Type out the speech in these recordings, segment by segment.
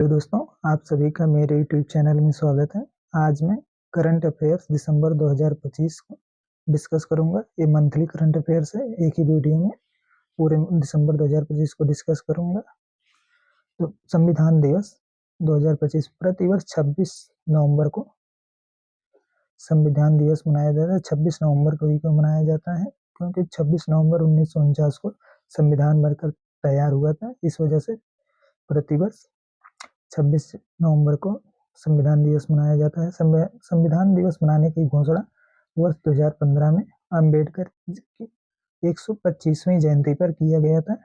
Hello दोस्तों, आप सभी का मेरे यूट्यूब चैनल में स्वागत है। आज मैं करंट अफेयर्स दिसंबर 2025 को डिस्कस करूंगा। ये मंथली करंट अफेयर्स है, एक ही वीडियो में पूरे दिसंबर 2025 को डिस्कस करूंगा। तो संविधान दिवस 2025 प्रतिवर्ष 26 नवंबर को संविधान दिवस मनाया जाता है। 26 नवंबर को ही क्यों मनाया जाता है? क्योंकि 26 नवंबर 1949 को संविधान बनकर तैयार हुआ था। इस वजह से प्रतिवर्ष 26 नवंबर को संविधान दिवस मनाया जाता है। संविधान दिवस मनाने की घोषणा वर्ष 2015 में अंबेडकर की 125वीं जयंती पर किया गया था।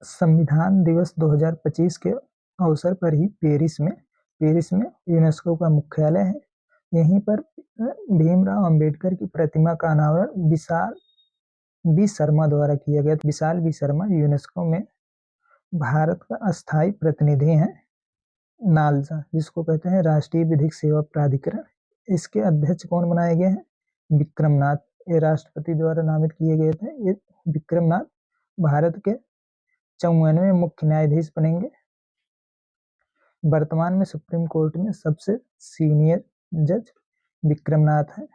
संविधान दिवस 2025 के अवसर पर ही पेरिस में यूनेस्को का मुख्यालय है। यहीं पर भीमराव अंबेडकर की प्रतिमा का अनावरण विशाल बी शर्मा द्वारा किया गया। विशाल बी शर्मा यूनेस्को में भारत का अस्थायी प्रतिनिधि है। नालसा, जिसको कहते हैं राष्ट्रीय विधिक सेवा प्राधिकरण, इसके अध्यक्ष कौन बनाए गए हैं? विक्रमनाथ। ये राष्ट्रपति द्वारा नामित किए गए थे। ये विक्रमनाथ भारत के 54वें मुख्य न्यायाधीश बनेंगे। वर्तमान में सुप्रीम कोर्ट में सबसे सीनियर जज विक्रमनाथ है।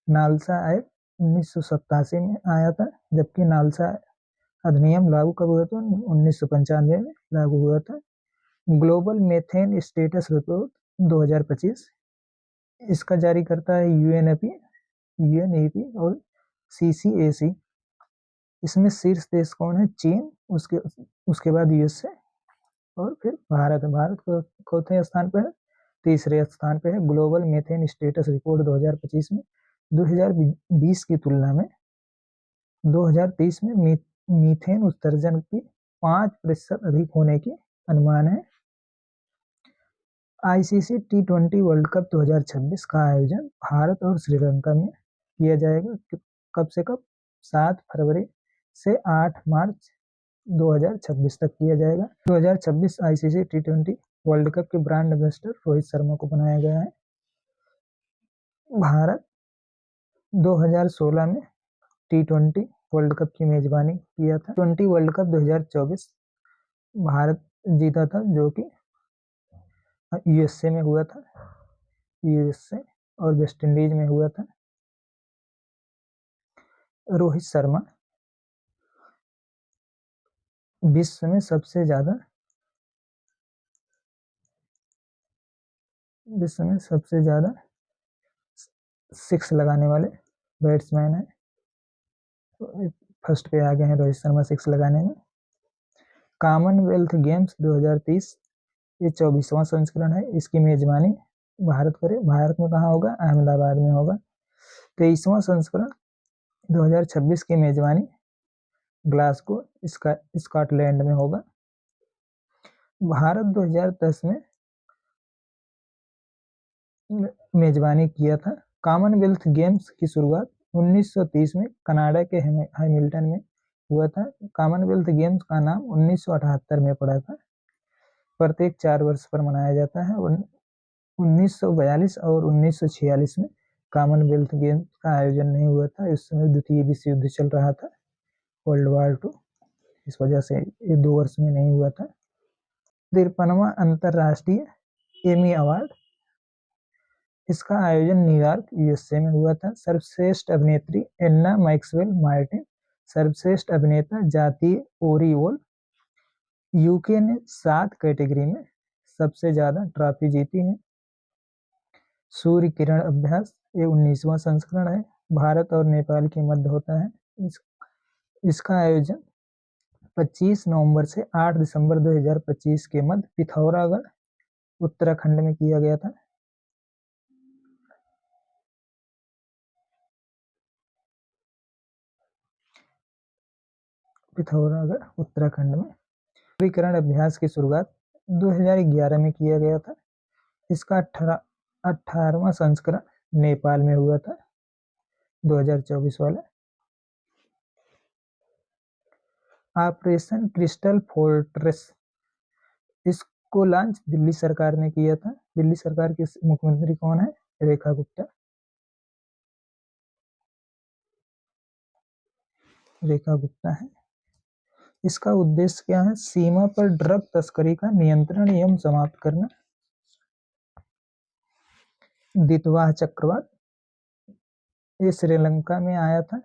नालसा एक्ट 1987 में आया था, जबकि नालसा अधिनियम लागू कब हुआ था? 1995 में लागू हुआ था। ग्लोबल मीथेन स्टेटस रिपोर्ट 2025 इसका जारी करता है यूएनईपी और सीसीएसी। इसमें शीर्ष देश कौन है? चीन, उसके बाद यूएसए और फिर भारत। भारत को चौथे स्थान पे है, तीसरे स्थान पे है। ग्लोबल मीथेन स्टेटस रिपोर्ट 2025 में 2020 की तुलना में 2030 में मीथेन उत्सर्जन की 5% अधिक होने की अनुमान है। आईसीसी T20 वर्ल्ड कप 2026 का आयोजन भारत और श्रीलंका में किया जाएगा। कब से कब? 7 फरवरी से 8 मार्च 2026 तक किया जाएगा। 2026 आईसीसी T20 वर्ल्ड कप के ब्रांड एम्बेसडर रोहित शर्मा को बनाया गया है। भारत 2016 में T20 वर्ल्ड कप की मेजबानी किया था। T20 वर्ल्ड कप 2024 भारत जीता था, जो कि यूएसए में हुआ था। यूएसए और वेस्ट इंडीज में हुआ था। रोहित शर्मा विश्व में सबसे ज्यादा सिक्स लगाने वाले बैट्समैन है। तो फर्स्ट पे आ गए हैं रोहित शर्मा सिक्स लगाने में। कॉमनवेल्थ गेम्स 2030 ये 24वां संस्करण है। इसकी मेजबानी भारत करे। भारत में कहाँ होगा? अहमदाबाद में होगा। 23वां संस्करण 2026 की मेजबानी ग्लासगो स्कॉटलैंड में होगा। भारत 2010 में मेजबानी किया था। कॉमनवेल्थ गेम्स की शुरुआत 1930 में कनाडा के हैमिल्टन में हुआ था। कॉमनवेल्थ गेम्स का नाम 1978 में पड़ा था। प्रत्येक 4 वर्ष पर मनाया जाता है। 1942 और 1946 में कॉमनवेल्थ गेम्स का आयोजन नहीं हुआ था। इस समय द्वितीय विश्व युद्ध चल रहा था, वर्ल्ड वॉर 2। इस वजह से ये 2 वर्ष में नहीं हुआ था। 53वां अंतरराष्ट्रीय एमी अवार्ड, इसका आयोजन न्यूयॉर्क यूएसए में हुआ था। सर्वश्रेष्ठ अभिनेत्री एन्ना मैक्सवेल मार्टिन, सर्वश्रेष्ठ अभिनेता जातीय ओरिओल। यूके ने 7 कैटेगरी में सबसे ज्यादा ट्रॉफी जीती है। सूर्य किरण अभ्यास ये 19वां संस्करण है। भारत और नेपाल के मध्य होता है। इसका आयोजन 25 नवंबर से 8 दिसंबर 2025 के मध्य पिथौरागढ़ उत्तराखंड में किया गया था। पिथौरागढ़ उत्तराखंड में सूर्यकिरण अभ्यास की शुरुआत 2011 में किया गया था। इसका 18वां संस्करण नेपाल में हुआ था, 2024 वाला। ऑपरेशन क्रिस्टल फोर्ट्रेस, इसको लॉन्च दिल्ली सरकार ने किया था। दिल्ली सरकार के मुख्यमंत्री कौन है? रेखा गुप्ता। रेखा गुप्ता है। इसका उद्देश्य क्या है? सीमा पर ड्रग तस्करी का नियंत्रण एवं समाप्त करना। दितवाह चक्रवात ये श्रीलंका में आया था।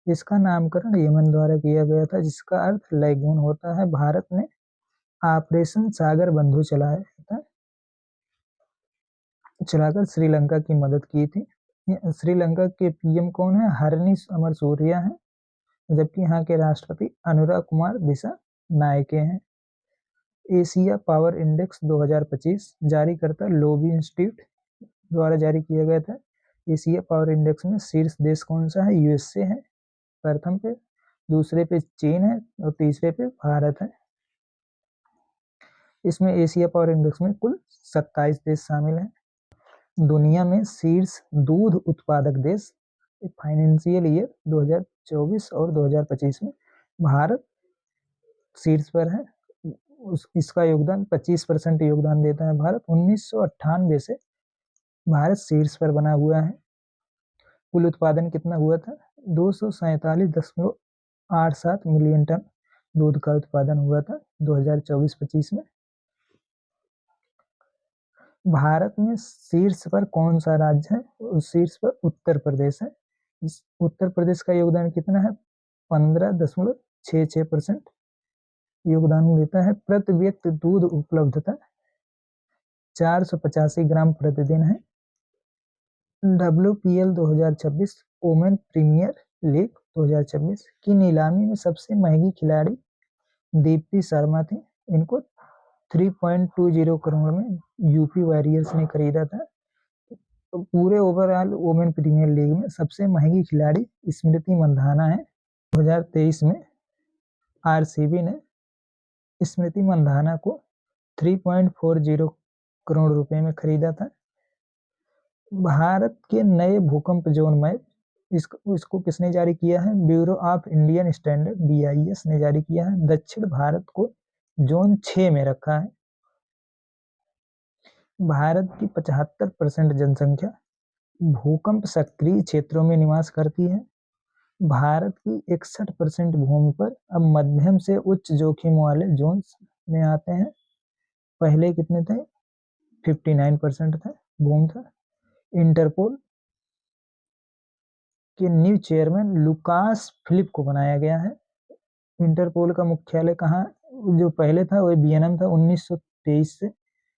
इसका नामकरण यमन द्वारा किया गया था, जिसका अर्थ लैगून होता है। भारत ने ऑपरेशन सागर बंधु चलाकर श्रीलंका की मदद की थी। श्रीलंका के पीएम कौन है? हरनी अमरसूरिया है, जबकि यहाँ के राष्ट्रपति अनुराग कुमार दिशानायके हैं। एशिया पावर इंडेक्स 2025 जारी करता लोबी इंस्टीट्यूट द्वारा जारी किया गया था। एशिया पावर इंडेक्स में शीर्ष देश कौन सा है? यूएसए है प्रथम पे, दूसरे पे चीन है और तीसरे पे भारत है। इसमें एशिया पावर इंडेक्स में कुल 27 देश शामिल हैं। दुनिया में शीर्ष दूध उत्पादक देश फाइनेंशियल ईयर 2024 और 2025 में भारत शीर्ष पर है। इसका योगदान 25% योगदान देता है भारत। 1998 से भारत शीर्ष पर बना हुआ है। कुल उत्पादन कितना हुआ था? 247.87 मिलियन टन दूध का उत्पादन हुआ था 2024-25 में। भारत में शीर्ष पर कौन सा राज्य है? उस शीर्ष पर उत्तर प्रदेश है। इस उत्तर प्रदेश का योगदान कितना है? 15.66% योगदान देता है। प्रति व्यक्ति दूध उपलब्धता 485 ग्राम प्रतिदिन है। WPL 2026 वोमेन प्रीमियर लीग 2026 की नीलामी में सबसे महंगी खिलाड़ी दीप्ति शर्मा थी। इनको 3.20 करोड़ में यूपी वॉरियर्स ने खरीदा था। तो पूरे ओवरऑल वोमेन प्रीमियर लीग में सबसे महंगी खिलाड़ी स्मृति मंधाना है। 2023 में आरसीबी ने स्मृति मंधाना को 3.40 करोड़ रुपए में खरीदा था। भारत के नए भूकंप जोन मैप इसको किसने जारी किया है? Bureau of Indian standard BIS ने जारी किया है। दक्षिण भारत को जोन 6 में रखा है। भारत की 75% जनसंख्या भूकंप सक्रिय क्षेत्रों में निवास करती है। भारत की 61% भूमि पर अब मध्यम से उच्च जोखिम वाले जोन्स में आते हैं। पहले कितने थे? 59% था भूमि था। इंटरपोल के न्यू चेयरमैन लुकास फिलिप को बनाया गया है। इंटरपोल का मुख्यालय कहाँ? जो पहले था वही वियना था। 1923 से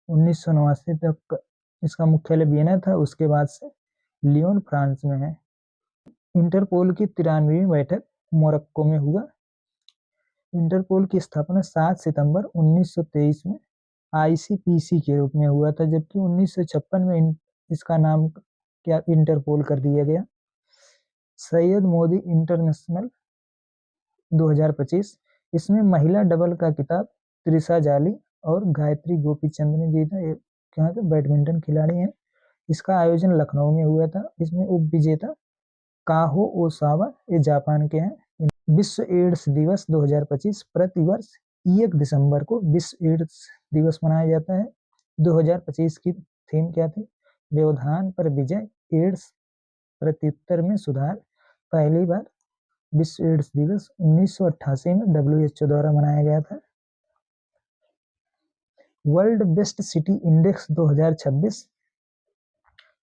1989 तक इसका मुख्यालय वियना था। उसके बाद से लियोन फ्रांस में है। इंटरपोल की 93वीं बैठक मोरक्को में हुआ। इंटरपोल की स्थापना 7 सितंबर 1923 में ICPC के रूप में हुआ था, जबकि 1956 में इसका नाम क्या इंटरपोल कर दिया गया। सैयद मोदी इंटरनेशनल 2025 इसमें महिला डबल का खिताब त्रिशा जाली और गायत्री गोपीचंद ने जीता। यहाँ के बैडमिंटन खिलाड़ी हैं। इसका आयोजन लखनऊ में हुआ था। इसमें उप विजेता काहो ओसावा ये जापान के हैं। विश्व एड्स दिवस 2025 प्रतिवर्ष 1 दिसंबर को विश्व एड्स दिवस मनाया जाता है। 2025 की थीम क्या थी? व्यवधान पर विजय, एड्स प्रत्युत्तर में सुधार। पहली बार विश्व एड्स दिवस 1988 में WHO द्वारा मनाया गया था। World best city index 2026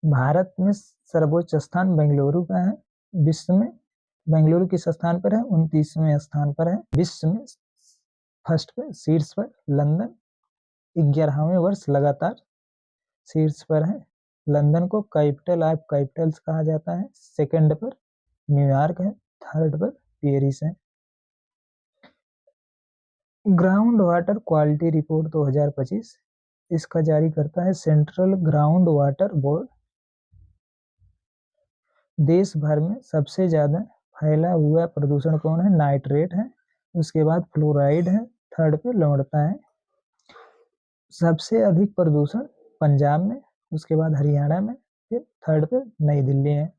Bharat में सर्वोच्च स्थान बेंगलुरु का है। विश्व में बेंगलुरु किस स्थान पर है? 29वें स्थान पर है। विश्व में फर्स्ट पर शीर्ष पर लंदन 11वें वर्ष लगातार शीर्ष पर है। लंदन को कैपिटल ऑफ कैपिटल्स कहा जाता है। सेकंड पर न्यूयॉर्क है, थर्ड पर पेरिस है। ग्राउंड वाटर क्वालिटी रिपोर्ट 2025 इसका जारी करता है सेंट्रल ग्राउंड वाटर बोर्ड। देश भर में सबसे ज्यादा फैला हुआ प्रदूषण कौन है? नाइट्रेट है, उसके बाद फ्लोराइड है, थर्ड पे लवणता है। सबसे अधिक प्रदूषण पंजाब में, उसके बाद हरियाणा में, फिर थर्ड पे नई दिल्ली है।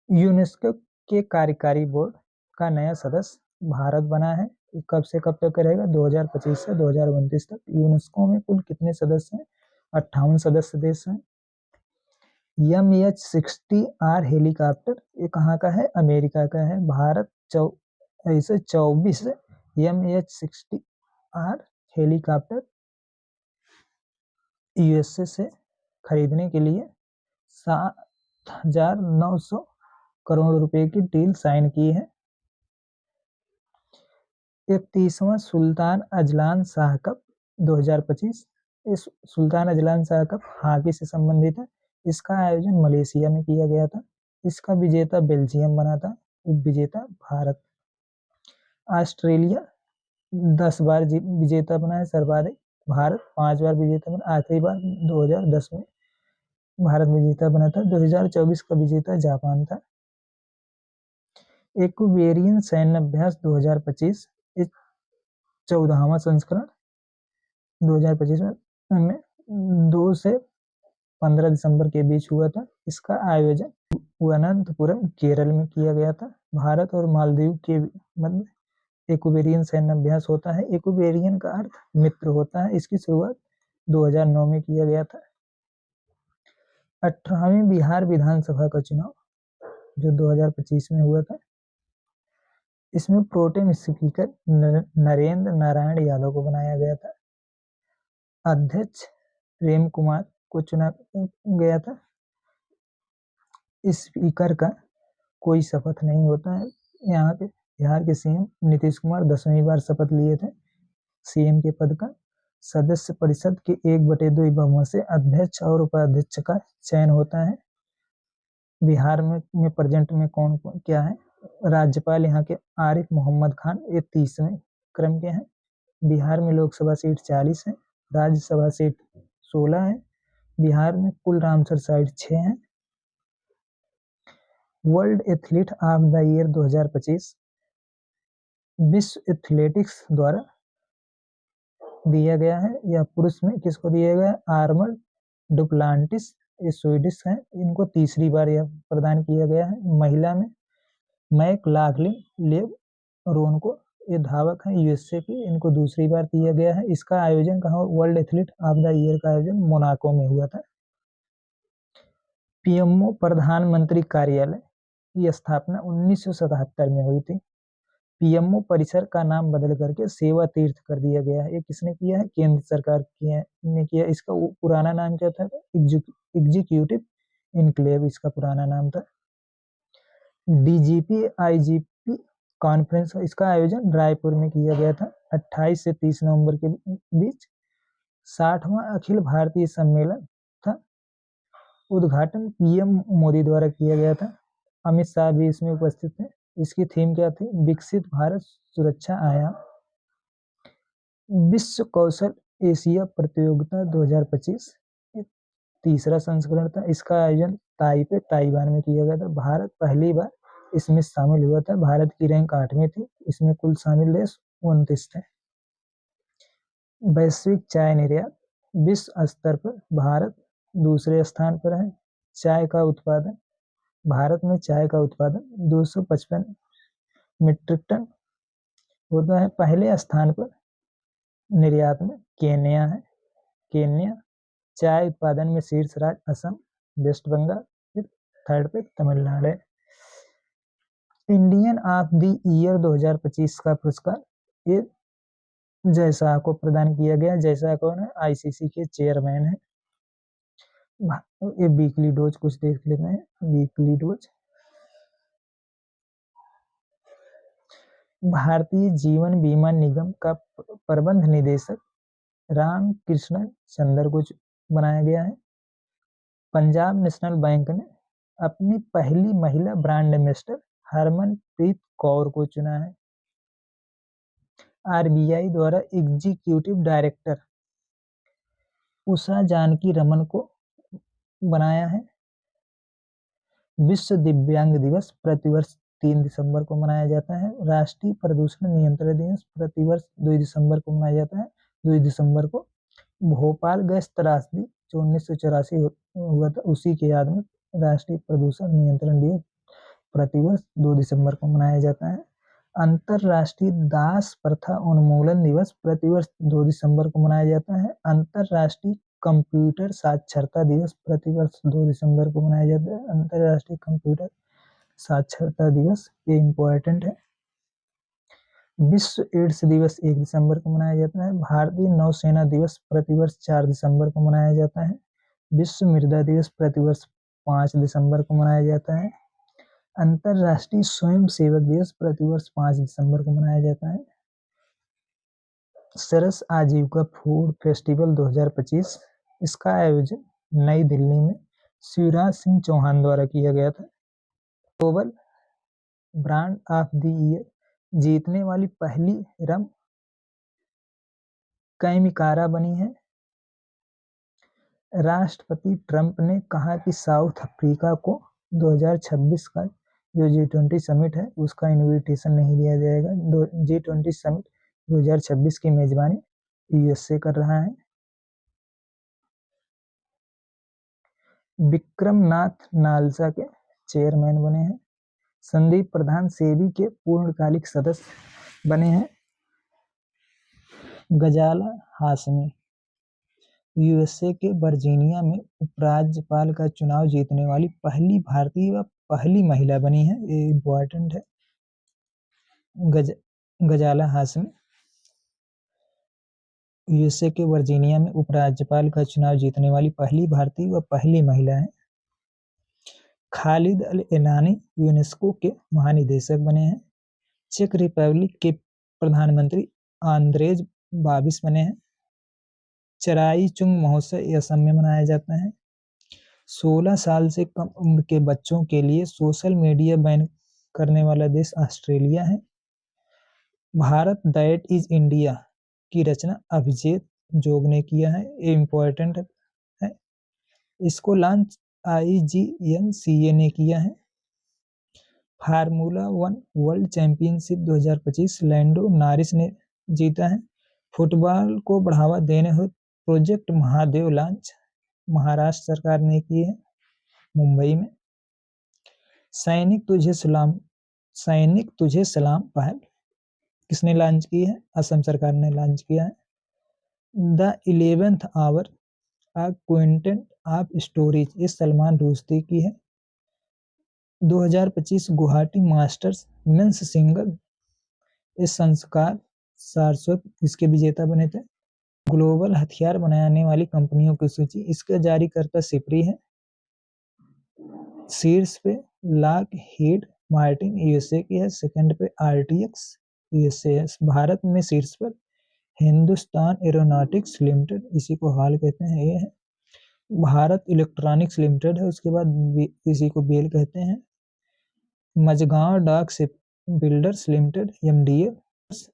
यूनेस्को के कार्यकारी बोर्ड का नया सदस्य भारत बना है। कब से कब तक रहेगा? 2025 से 2029 तक। यूनेस्को में कुल कितने सदस्य हैं? 58 सदस्य देश हैं। MH-60R हेलीकॉप्टर ये कहाँ का है? अमेरिका का है। भारत ऐसे 24 MH-60R हेलीकॉप्टर यूएसए से खरीदने के लिए 7,900 करोड़ रुपए की डील साइन की है। 31वां सुल्तान अजलान शाह कप 2025। इस Sultan Azlan Shah cup hockey से संबंधित है। इसका आयोजन मलेशिया में किया गया था। इसका विजेता बेल्जियम बना था, उप विजेता भारत। ऑस्ट्रेलिया 10 बार विजेता बना है सर्वाधिक, भारत 5 बार विजेता बना। आखिरी बार 2010 में भारत विजेता बना था। 2024 का विजेता जापान था। एक्वेरियन सैन्य अभ्यास 2025 14वां संस्करण 2025 में 2 से 15 दिसंबर के बीच हुआ था। इसका आयोजन तिरुवनंतपुरम केरल में किया गया था। भारत और मालदीव के मध्य एक्वेरियन सैन्य अभ्यास होता है। एक्वेरियन का अर्थ मित्र होता है। इसकी शुरुआत 2009 में किया गया था। 18वीं बिहार विधानसभा का चुनाव जो 2025 में हुआ था, इसमें प्रोटेम स्पीकर नरेंद्र नारायण यादव को बनाया गया था। अध्यक्ष प्रेम कुमार को चुना गया था। स्पीकर का कोई शपथ नहीं होता है। यहाँ पे बिहार के सीएम नीतीश कुमार 10वीं बार शपथ लिए थे सीएम के पद का। सदस्य परिषद के 1/2 बहुमत से अध्यक्ष और उपाध्यक्ष का चयन होता है। बिहार में प्रेजेंट में कौन क्या है? राज्यपाल यहाँ के आरिफ मोहम्मद खान, ये 30वें क्रम के हैं। बिहार में लोकसभा सीट 40 है, राज्यसभा सीट 16 है। बिहार में कुल रामसर साइट 6 है। World athlete of the year 2025 विश्व एथलेटिक्स द्वारा दिया गया है। यह पुरुष में किसको दिया गया है? आर्मर्ड डुप्लांटिस, ये स्वीडिश है, इनको 3री बार यह प्रदान किया गया है। महिला में मैकलागलिन लेव रोन को, ये धावक हैं यूएसए की, इनको 2री बार दिया गया है। इसका आयोजन कहाँ? World athlete of the year का आयोजन मोनाको में हुआ था। पीएमओ प्रधानमंत्री कार्यालय की स्थापना 1977 में हुई थी। पीएमओ परिसर का नाम बदल करके सेवा तीर्थ कर दिया गया है। ये किसने किया है? केंद्र सरकार ने किया। इसका पुराना नाम क्या था? एग्जीक्यूटिव इनक्लेव इसका पुराना नाम था। डीजीपी आईजीपी कॉन्फ्रेंस, इसका आयोजन रायपुर में किया गया था 28 से 30 नवंबर के बीच। 60वां अखिल भारतीय सम्मेलन था। उद्घाटन पीएम मोदी द्वारा किया गया था। अमित शाह भी इसमें उपस्थित थे। इसकी थीम क्या थी? विकसित भारत सुरक्षा आयाम। विश्व कौशल एशिया प्रतियोगिता 2025 3रा संस्करण था। इसका आयोजन ताइपे ताइवान में किया गया था। भारत पहली बार इसमें शामिल हुआ था। भारत की रैंक 8वीं थी। इसमें कुल शामिल देश 29 थे। वैश्विक चाय निर्यात विश्व स्तर पर भारत 2रे स्थान पर है। चाय का उत्पादन, भारत में चाय का उत्पादन 255 मीट्रिक टन होता है। पहले स्थान पर निर्यात में केन्या है। केन्या चाय उत्पादन में शीर्ष राज्य असम, वेस्ट बंगाल, फिर 3rd पे तमिलनाडु है। इंडियन ऑफ द ईयर 2025 का पुरस्कार ये जय शाह को प्रदान किया गया। जय शाह कौन है? आईसीसी के चेयरमैन है। ये वीकली डोज कुछ देख लेते हैं। वीकली डोज भारतीय जीवन बीमा निगम का प्रबंध निदेशक राम कृष्ण चंदर को बनाया गया है। पंजाब नेशनल बैंक ने अपनी पहली महिला ब्रांड एम्बेसडर हरमनप्रीत कौर को चुना है। आरबीआई द्वारा एग्जीक्यूटिव डायरेक्टर उषा जानकी रमन को बनाया है। विश्व दिव्यांग दिवस प्रतिवर्ष 3 दिसंबर को मनाया जाता है। राष्ट्रीय प्रदूषण नियंत्रण दिवस प्रतिवर्ष 2 दिसंबर को मनाया जाता है। 2 दिसंबर को भोपाल गैस त्रासदी जो 1984 हुआ था, उसी के याद में राष्ट्रीय प्रदूषण नियंत्रण दिवस प्रतिवर्ष 2 दिसंबर को मनाया जाता है। अंतरराष्ट्रीय दास प्रथा उन्मूलन दिवस प्रतिवर्ष 2 दिसंबर को मनाया जाता है। अंतरराष्ट्रीय कंप्यूटर साक्षरता दिवस प्रतिवर्ष 2 दिसंबर को मनाया जाता है। अंतरराष्ट्रीय कंप्यूटर साक्षरता दिवस ये इम्पोर्टेंट है। विश्व एड्स दिवस 1 दिसंबर को मनाया जाता है। भारतीय नौसेना दिवस प्रतिवर्ष 4 दिसंबर को मनाया जाता है। विश्व मृदा दिवस प्रतिवर्ष 5 दिसंबर को मनाया जाता है। अंतर्राष्ट्रीय स्वयं सेवक दिवस प्रतिवर्ष 5 दिसंबर को मनाया जाता है। सरस आजीविका फूड फेस्टिवल 2025, इसका आयोजन नई दिल्ली में शिवराज सिंह चौहान द्वारा किया गया था। Global brand of the year जीतने वाली पहली रम कैमिकारा बनी है। राष्ट्रपति ट्रंप ने कहा कि साउथ अफ्रीका को 2026 का जो G20 समिट है उसका इनविटेशन नहीं दिया जाएगा। G20 समिट 2026 की मेजबानी यूएसए कर रहा है। विक्रम नाथ नालसा के चेयरमैन बने हैं। संदीप प्रधान सेबी के पूर्णकालिक सदस्य बने हैं। गजाला हाशमी यूएसए के वर्जीनिया में उपराज्यपाल का चुनाव जीतने वाली पहली भारतीय व पहली महिला बनी है। ये इम्पोर्टेंट है। गजाला हाशमी यूएसए के वर्जीनिया में उपराज्यपाल का चुनाव जीतने वाली पहली भारतीय व पहली महिला है। खालिद अल एलानी यूनेस्को के महानिदेशक बने हैं। चेक रिपब्लिक के प्रधानमंत्री आंद्रेज बाबिस बने हैं। चराई चुंग महोत्सव असम में मनाया जाता है। 16 साल से कम उम्र के बच्चों के लिए सोशल मीडिया बैन करने वाला देश ऑस्ट्रेलिया है। भारत दैट इज इंडिया की रचना अभिजीत जोग ने किया है। ये इम्पोर्टेंट है। इसको लॉन्च IGNCA ने किया है। Formula 1 world championship 2025 Lando Norris ने जीता है। फुटबॉल को बढ़ावा देने हुए प्रोजेक्ट महादेव लॉन्च महाराष्ट्र सरकार ने की है मुंबई में। सैनिक तुझे सलाम पहल किसने लॉन्च की है? असम सरकार ने लॉन्च किया है। The 11th hour a quintet of stories ये सलमान रुश्दी की है। 2025 गुवाहाटी मास्टर्स मेंस सिंगल इस संस्कार सारस्वत इसके विजेता बने थे। ग्लोबल हथियार बनाने वाली कंपनियों की सूची, इसका जारीकर्ता सिप्री है। शीर्ष पे लॉकहीड मार्टिन यूएसए की है। सेकंड पे RTX यूएसए है। भारत में शीर्ष पर हिंदुस्तान एरोनॉटिक्स लिमिटेड, इसी को हाल कहते हैं, ये है। भारत इलेक्ट्रॉनिक्स लिमिटेड है। उसके बाद इसी को BEL कहते हैं। मझगांव डाक शिप बिल्डर्स लिमिटेड MDL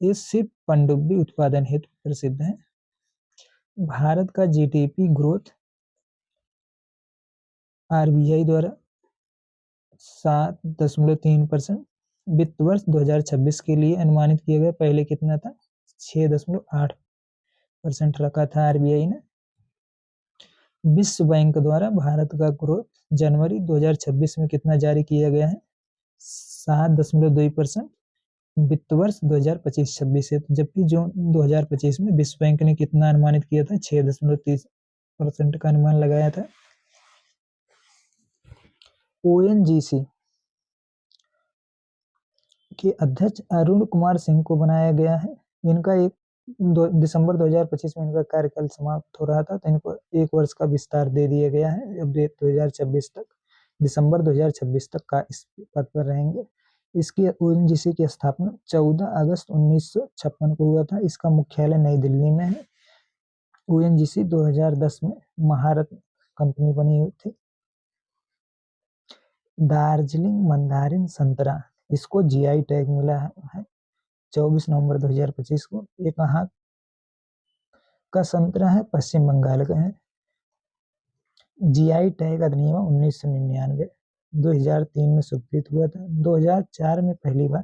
इस शिप पनडुब्बी उत्पादन हेतु प्रसिद्ध है। भारत का GDP ग्रोथ RBI द्वारा 7.3% वित्त वर्ष 2026 के लिए अनुमानित किया गया। पहले कितना था? 6.8% रखा था RBI ने। विश्व बैंक द्वारा भारत का ग्रोथ जनवरी 2026 में कितना जारी किया गया है? 7.2% वित्त वर्ष 2025-26 है। जबकि जून 2025 में विश्व बैंक ने कितना अनुमानित किया था? 6.30% का अनुमान लगाया था। ONGC के अध्यक्ष अरुण कुमार सिंह को बनाया गया है। इनका दिसंबर 2025 में इनका कार्यकाल समाप्त हो रहा था, तो इनको 1 वर्ष का विस्तार दे दिया गया है। अब 2026 तक, दिसंबर 2026 तक का इस पद पर रहेंगे। इसकी ONGC की स्थापना 14 अगस्त 1956 को हुआ था। इसका मुख्यालय नई दिल्ली में है। ONGC 2010 में महारत कंपनी बनी हुई थी। दार्जिलिंग मंदारिन संतरा, इसको GI टैग मिला है 24 नवंबर 2025 को। ये कहाँ का संतरा है? पश्चिम बंगाल का है। GI टैग अधिनियम 1999 2003 में स्वीकृत हुआ था। 2004 में पहली बार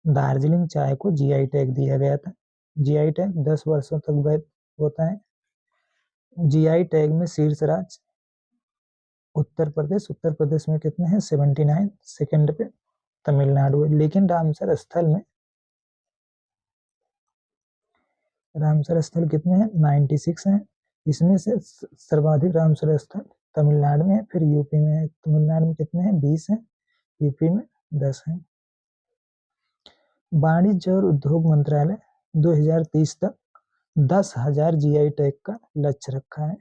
दार्जिलिंग चाय को GI टैग दिया गया था। GI टैग 10 वर्षों तक वैध होता है। GI टैग में शीर्ष राज्य उत्तर प्रदेश में कितने हैं? 79। सेकंड पे तमिलनाडु है। लेकिन रामसर स्थल कितने हैं? 96 हैं। इसमें से सर्वाधिक रामसर स्थल तमिलनाडु में है, फिर यूपी में है। तमिलनाडु में कितने हैं? 20 हैं। यूपी में 10 हैं। वाणिज्य और उद्योग मंत्रालय 2030 तक 10,000 जीआई टैग का लक्ष्य रखा है।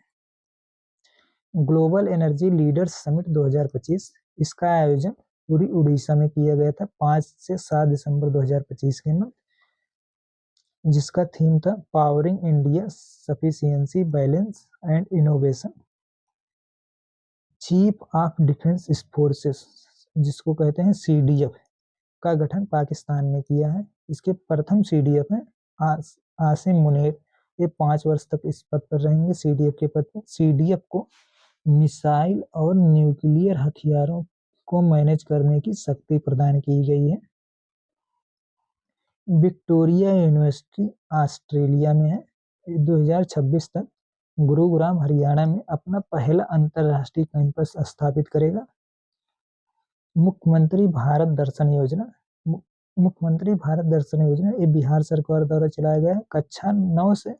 ग्लोबल एनर्जी लीडर्स समिट 2025, इसका आयोजन पूरी उड़ीसा में किया गया था 5 से 7 दिसंबर 2025 के मध्य, जिसका थीम था powering India sufficiency balance and innovation. Chief of defence forces, जिसको कहते हैं सीडीएफ, का गठन पाकिस्तान ने किया है। इसके प्रथम सीडीएफ हैं आसिम मुनीर। ये 5 वर्ष तक इस पद पर रहेंगे, सीडीएफ के पद पर। सीडीएफ को मिसाइल और न्यूक्लियर हथियारों को मैनेज करने की शक्ति प्रदान की गई है। विक्टोरिया यूनिवर्सिटी ऑस्ट्रेलिया में है। 2026 तक गुरुग्राम हरियाणा में अपना पहला अंतरराष्ट्रीय कैंपस स्थापित करेगा। मुख्यमंत्री भारत दर्शन योजना, मुख्यमंत्री भारत दर्शन योजना ये बिहार सरकार द्वारा चलाया गया है। कक्षा 9 से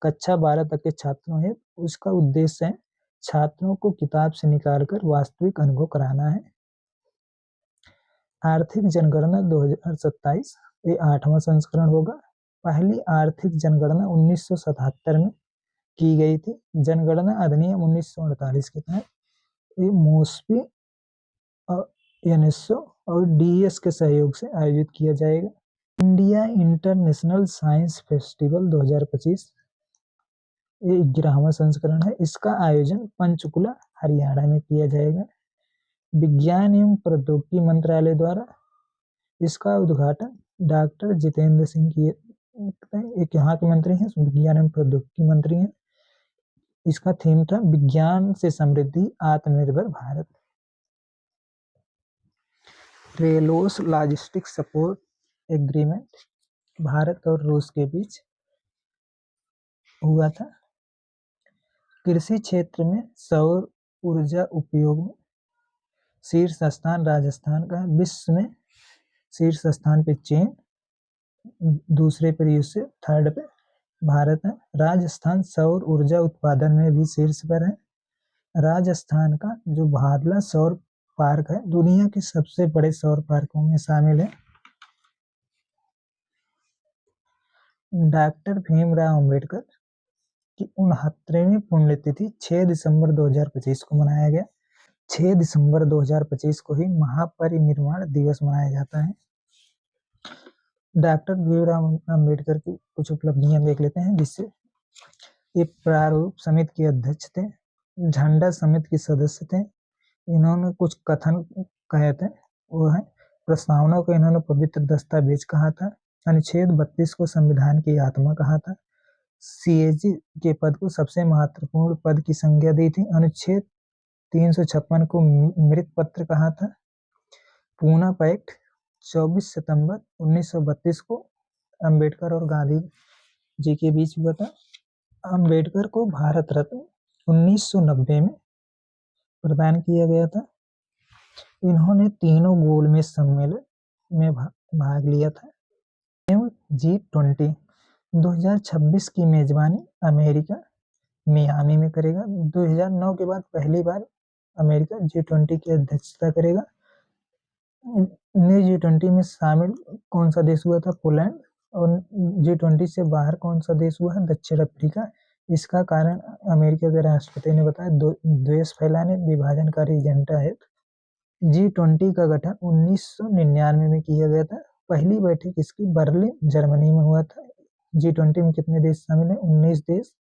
कक्षा 12 तक के छात्रों है। उसका उद्देश्य है छात्रों को किताब से निकालकर वास्तविक अनुभव कराना है। आर्थिक जनगणना 2027, ये 8वां संस्करण होगा। पहली आर्थिक जनगणना 1977 में की गई थी। जनगणना अधिनियम 1948 के तहत ये मोस्पी और यूनेस्को और डीएस के सहयोग से आयोजित किया जाएगा। इंडिया इंटरनेशनल साइंस फेस्टिवल 2025, ये 11वां संस्करण है। इसका आयोजन पंचकुला हरियाणा में किया जाएगा। विज्ञान एवं प्रौद्योगिकी मंत्रालय द्वारा इसका उद्घाटन डॉक्टर जितेंद्र सिंह किए, एक यहाँ के मंत्री हैं, विज्ञान एवं प्रौद्योगिकी मंत्री हैं। इसका थीम था विज्ञान से समृद्धि आत्मनिर्भर Bharat. RELOS logistic support agreement Bharat और रूस के बीच हुआ था। कृषि क्षेत्र में सौर ऊर्जा उपयोग में शीर्ष स्थान राजस्थान का, विश्व में शीर्ष स्थान पे चीन, दूसरे पर यूएसए, थर्ड पे भारत है। राजस्थान सौर ऊर्जा उत्पादन में भी शीर्ष पर है। राजस्थान का जो भादला सौर पार्क है दुनिया के सबसे बड़े सौर पार्कों में शामिल है। डॉक्टर भीमराव अंबेडकर की 69वीं पुण्यतिथि 6 दिसंबर 2025 को मनाया गया। 6 दिसंबर 2025 को ही महापरिनिर्वाण दिवस मनाया जाता है। डॉक्टर भीमराव अंबेडकर की कुछ उपलब्धियां देख लेते हैं, जिससे ये प्रारूप समिति के अध्यक्ष थे, झंडा समिति के सदस्य थे। इन्होंने कुछ कथन कहे थे, वो है प्रस्तावना को इन्होंने पवित्र दस्तावेज कहा था। अनुच्छेद 32 को संविधान की आत्मा कहा था। सीएजी के पद को सबसे महत्वपूर्ण पद की संज्ञा दी थी। अनुच्छेद 356 को मृत पत्र कहा था। पूना पैक्ट 24 सितंबर 1932 को अंबेडकर और गांधी जी के बीच हुआ था। अंबेडकर को भारत रत्न 1990 में प्रदान किया गया था। इन्होंने तीनों गोलमेज सम्मेलन में भाग लिया था। G20 2026 की मेजबानी अमेरिका मियामी में करेगा। 2009 के बाद पहली बार अमेरिका G20 की अध्यक्षता करेगा। G20 में शामिल कौन सा देश हुआ था? पोलैंड। और G20 से बाहर कौन सा देश हुआ है? दक्षिण अफ्रीका। इसका कारण अमेरिका के राष्ट्रपति ने बताया, द्वेष फैलाने, विभाजनकारी एजेंडा है। G20 का गठन 1999 में किया गया था। पहली बैठक इसकी बर्लिन जर्मनी में हुआ था। G20 में कितने देश शामिल हैं? 19 देश।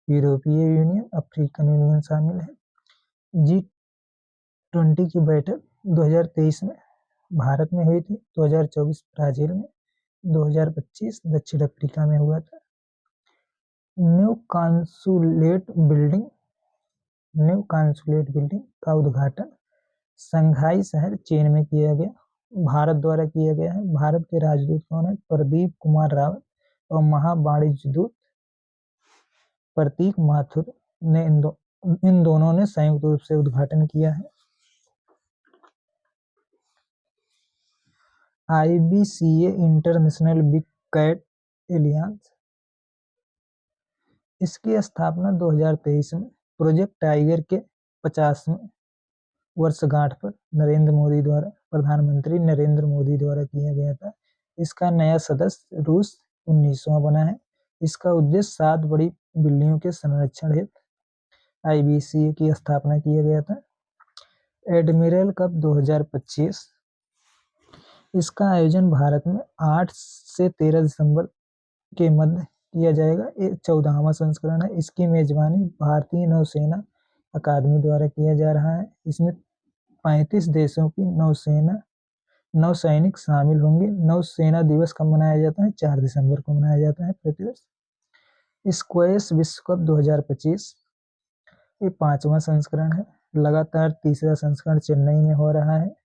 यूरोपीय यूनियन, अफ्रीकन यूनियन शामिल है। G20 की बैठक 2023 में भारत में हुई थी, 2024 ब्राजील में, 2025 दक्षिण अफ्रीका में हुआ था। न्यू कॉन्सुलेट बिल्डिंग का उद्घाटन संघाई शहर चीन में किया गया, भारत द्वारा किया गया है। भारत के राजदूत कौन है? प्रदीप कुमार रावत और महावाणिज्य दूत प्रतीक माथुर ने इन दोनों ने संयुक्त रूप से उद्घाटन किया है। IBCA international big cat alliance, इसकी स्थापना 2023 में प्रोजेक्ट टाइगर के 50वें वर्षगांठ पर प्रधानमंत्री नरेंद्र मोदी द्वारा किया गया था। इसका नया सदस्य रूस 19वां बना है। इसका उद्देश्य 7 बड़ी बिल्लियों के संरक्षण हेतु IBC की स्थापना किया गया था। एडमिरल कप 2025, इसका आयोजन भारत में 8 से 13 दिसंबर के मध्य किया जाएगा। ये 14वां संस्करण है। इसकी मेजबानी भारतीय नौसेना अकादमी द्वारा किया जा रहा है। इसमें 35 देशों की नौसैनिक शामिल होंगे। नौसेना दिवस कब मनाया जाता है? 4 दिसंबर को मनाया जाता है प्रतिवर्ष। स्क्वैश विश्व कप 2025, ये 5वां संस्करण है। लगातार तीसरा संस्करण चेन्नई में हो रहा है।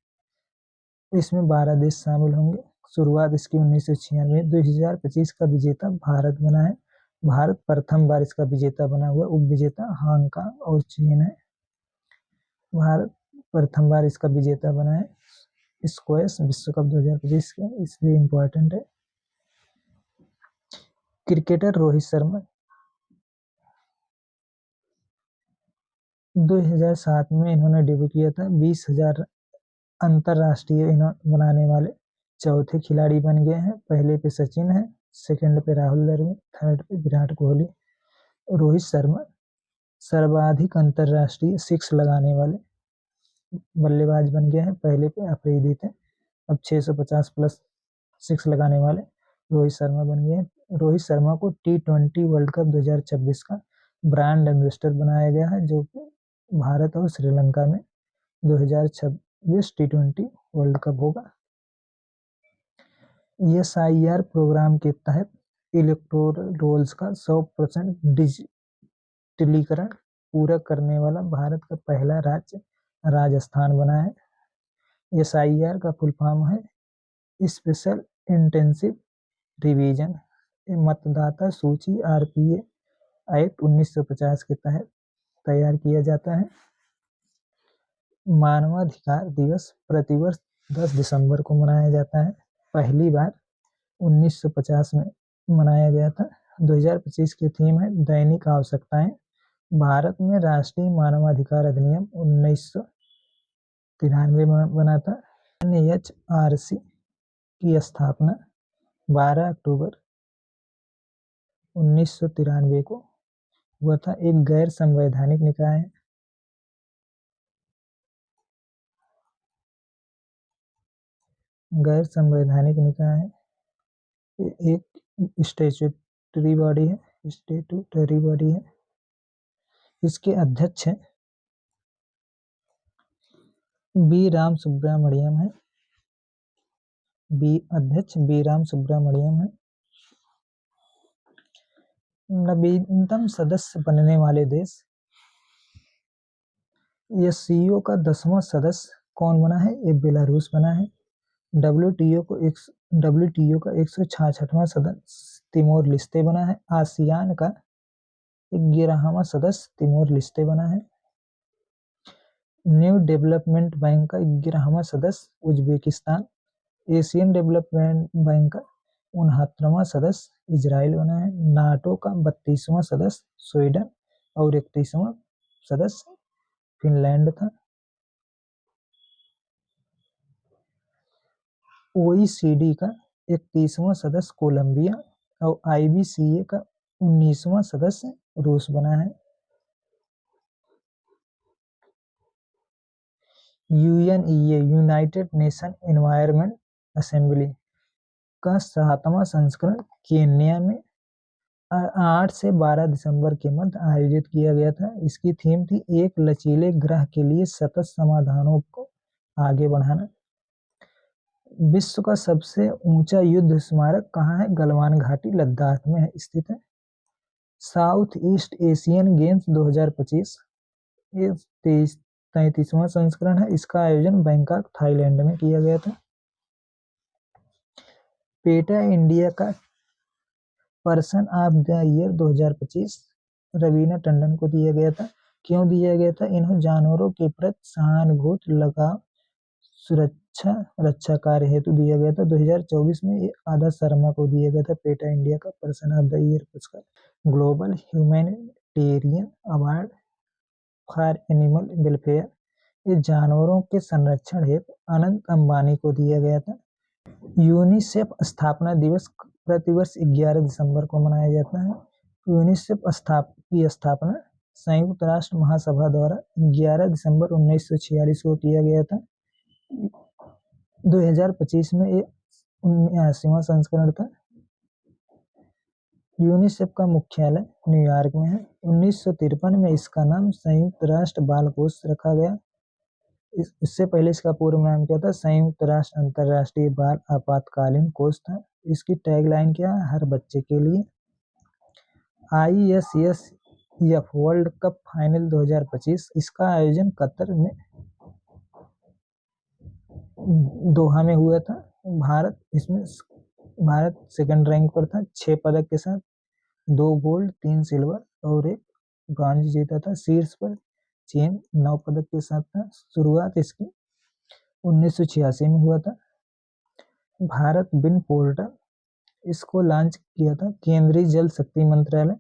इसमें 12 देश शामिल होंगे। शुरुआत इसकी 1996। 2025 का विजेता भारत बना है। भारत प्रथम बार इसका विजेता बना हुआ। उपविजेता हांगकांग और चीन है। भारत प्रथम बार इसका विजेता बना है स्क्वैश विश्व कप 2025 का, इसलिए इम्पोर्टेंट है। क्रिकेटर रोहित शर्मा 2007 में इन्होंने डेब्यू किया था। 20,000 अंतरराष्ट्रीय बनाने वाले चौथे खिलाड़ी बन गए हैं। पहले पे सचिन है, सेकंड पे राहुल द्रविड़, थर्ड पे विराट कोहली। रोहित शर्मा सर्वाधिक अंतरराष्ट्रीय 6 लगाने वाले बल्लेबाज बन गए हैं। पहले पे अफरीदी थे, अब 650 प्लस 6 लगाने वाले रोहित शर्मा बन गए हैं। रोहित शर्मा को T20 वर्ल्ड कप 2026 का ब्रांड एम्बेसडर बनाया गया है, जो कि भारत और श्रीलंका में 2026 T20 वर्ल्ड कप होगा। SIR प्रोग्राम के तहत इलेक्टोरल रोल्स का 100% डिजिटलीकरण पूरा करने वाला भारत का पहला राज्य राजस्थान बना है। SIR का फुल फॉर्म है स्पेशल इंटेंसिव रिवीजन। मतदाता सूची RPA एक्ट 1950 के तहत तैयार किया जाता है। मानवाधिकार दिवस प्रतिवर्ष 10 दिसंबर को मनाया जाता है। पहली बार 1950 में मनाया गया था। 2025 की थीम है दैनिक आवश्यकताएं। भारत में राष्ट्रीय मानवाधिकार अधिनियम 1993 में बना था। NHRC की स्थापना 12 अक्टूबर 1993 को हुआ था। एक गैर संवैधानिक निकाय है। गैर संवैधानिक निकाय है। एक स्टैट्यूटरी बॉडी है। इसके अध्यक्ष हैं बी राम सुब्रमण्यम है। नवीनतम सदस्य बनने वाले देश। SCO का 10वां सदस्य कौन बना है? ये बेलारूस बना है। WTO का 166वां सदस्य तिमोर लिस्ते बना है। आसियान का 11वां सदस्य तिमोर लिस्ते बना है। न्यू डेवलपमेंट बैंक का 11वां सदस्य उज्बेकिस्तान। एशियन डेवलपमेंट बैंक का 69वां सदस्य इजराइल बना है। नाटो का 32वां सदस्य स्वीडन और 31वां सदस्य फिनलैंड था। OECD का 31वां सदस्य कोलंबिया और IBCA का 19वां सदस्य रूस बना है। UNEA United nation environment assembly का 7वां संस्करण केन्या में 8 से 12 दिसंबर के मध्य आयोजित किया गया था। इसकी थीम थी एक लचीले ग्रह के लिए सतत समाधानों को आगे बढ़ाना। विश्व का सबसे ऊंचा युद्ध स्मारक कहाँ है? गलवान घाटी लद्दाख में स्थित है। साउथ ईस्ट एशियन गेम्स 2025, ये 33वां संस्करण है। इसका आयोजन बैंकॉक थाईलैंड में किया गया था। पेटा इंडिया का person of the year 2025 Raveena Tandon को दिया गया था। क्यों दिया गया था? इन्हें जानवरों के प्रति सहानुभूति, लगाव, सुरक्षा, रक्षा कार्य हेतु दिया गया था। 2024 में ये आदर्श शर्मा को दिया गया था पेटा इंडिया का पर्सन ऑफ द ईयर पुरस्कार। Global humanitarian award for animal welfare, ये जानवरों के संरक्षण हेतु अनंत अंबानी को दिया गया था। यूनिसेफ स्थापना दिवस प्रतिवर्ष 11 दिसंबर को मनाया जाता है। यूनिसेफ की स्थापना संयुक्त राष्ट्र महासभा द्वारा 11 दिसंबर 1946 को किया गया था। 2025 में ये 79वां संस्करण था। यूनिसेफ का मुख्यालय न्यूयॉर्क में है। 1953 में इसका नाम संयुक्त राष्ट्र बाल कोष रखा गया। इससे पहले इसका पूर्व नाम क्या था? संयुक्त राष्ट्र अंतर्राष्ट्रीय बाल आपातकालीन कोष था। इसकी टैगलाइन क्या है? हर बच्चे के लिए। ISSF वर्ल्ड कप फाइनल 2025 इसका आयोजन कतर में दोहा में हुआ था। भारत सेकंड रैंक पर था 6 पदक के साथ, 2 गोल्ड 3 सिल्वर और 1 ब्रॉन्ज जीता था। शीर्ष पर चीन 9 पदक के साथ था। शुरुआत इसकी 1986 में हुआ था। भारत बिन पोर्टल इसको लॉन्च किया था केंद्रीय जल शक्ति मंत्रालय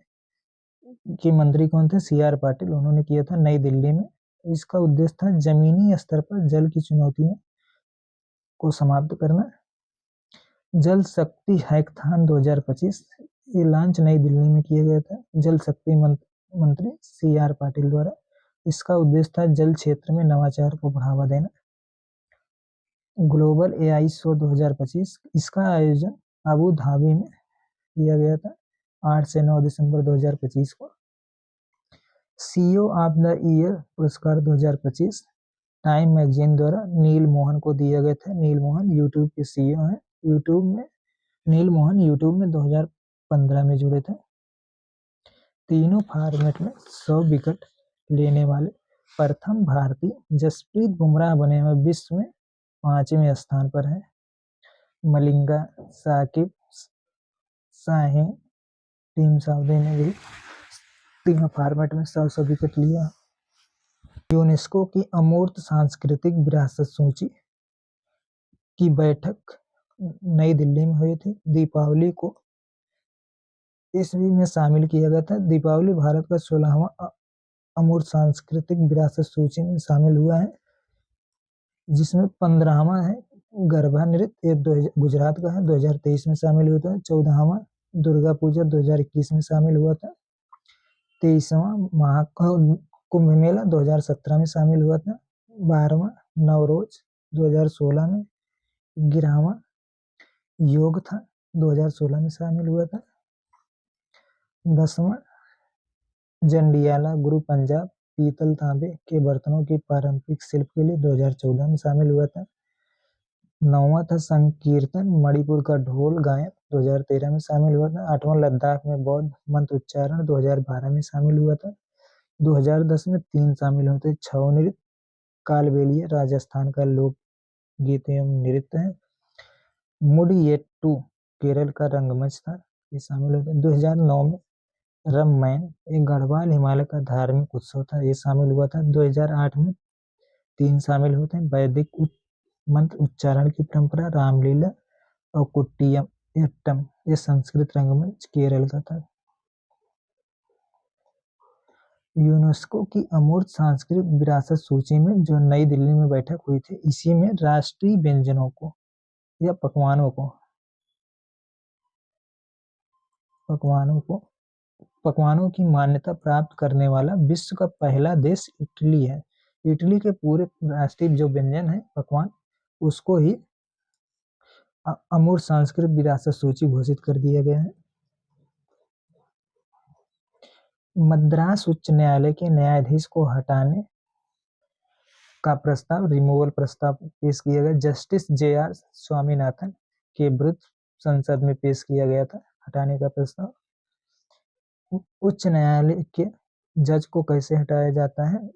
के मंत्री कौन थे? CR पाटिल, उन्होंने किया था नई दिल्ली में। इसका उद्देश्य था जमीनी स्तर पर जल की चुनौतियों को समाप्त करना। जल शक्ति हैकाथॉन 2025 ये लॉन्च नई दिल्ली में किया गया था जल शक्ति मंत्री CR पाटिल द्वारा। इसका उद्देश्य था जल क्षेत्र में नवाचार को बढ़ावा देना। ग्लोबल AI शो 2025 इसका आयोजन अबू धाबी में किया गया था 8 से 9 दिसंबर 2025 को। CEO ऑफ द ईयर पुरस्कार 2025 टाइम मैगजीन द्वारा नील मोहन को दिया गया था। नील मोहन यूट्यूब के CEO हैं। नील मोहन यूट्यूब में 2015 में जुड़े थे। तीनों फॉर्मेट में 100 विकेट लेने वाले प्रथम भारतीय जसप्रीत बुमराह बने हुए विश्व में 5वें स्थान पर है। मलिंगा, साकिब, शाहीन, टीम साउदी ने भी तीनों फॉर्मेट में 100 विकेट लिया। यूनेस्को की अमूर्त सांस्कृतिक विरासत सूची की बैठक नई दिल्ली में हुई थी। दीपावली को ईस्वी में शामिल किया गया था। दीपावली भारत का 16वां अमूर्त सांस्कृतिक विरासत सूची में शामिल हुआ है, जिसमें 15वां है गरबा नृत्य, गुजरात का है, 2023 में शामिल हुआ था। 14वां दुर्गा पूजा 2021 में शामिल हुआ था। 23वां कुंभ मेला 2017 में शामिल हुआ था। 12वां नवरोज 2016 में। 11वां योग था 2016 में शामिल हुआ था। 10वां जंडियाला गुरु पंजाब पीतल तांबे के बर्तनों की पारंपरिक शिल्प के लिए 2014 में शामिल हुआ था। 9वां था संकीर्तन मणिपुर का ढोल गायन 2013 में शामिल हुआ था। 8वां लद्दाख में बौद्ध मंत्र उच्चारण 2012 में शामिल हुआ था। 2010 में 3 शामिल हुए थे। छऊ नृत्य, कालबेलिया राजस्थान का लोक गीत एवं नृत्य है। मुडियट्टू केरल का रंगमंच था, ये शामिल हुए थे। 2009 में रममैन एक गढ़वाल हिमालय का धार्मिक उत्सव था, ये शामिल हुआ था। 2008 में 3 शामिल होते हैं। वैदिक मंत्र उच्चारण की परंपरा, रामलीला और कुट्टियट्टम ये संस्कृत रंगमंच केरल का था। यूनेस्को की अमूर्त सांस्कृतिक विरासत सूची में जो नई दिल्ली में बैठक हुई थी, इसी में राष्ट्रीय व्यंजनों को या पकवानों की मान्यता प्राप्त करने वाला विश्व का पहला देश इटली है। इटली के पूरे राष्ट्रीय जो व्यंजन है पकवान, उसको ही अमूर्त सांस्कृतिक विरासत सूची घोषित कर दिया गया है। मद्रास उच्च न्यायालय के न्यायाधीश को हटाने का प्रस्ताव, रिमूवल प्रस्ताव पेश किया गया। जस्टिस JR स्वामीनाथन के विरुद्ध संसद में पेश किया गया था हटाने का प्रस्ताव। उच्च न्यायालय के जज को कैसे हटाया जाता है?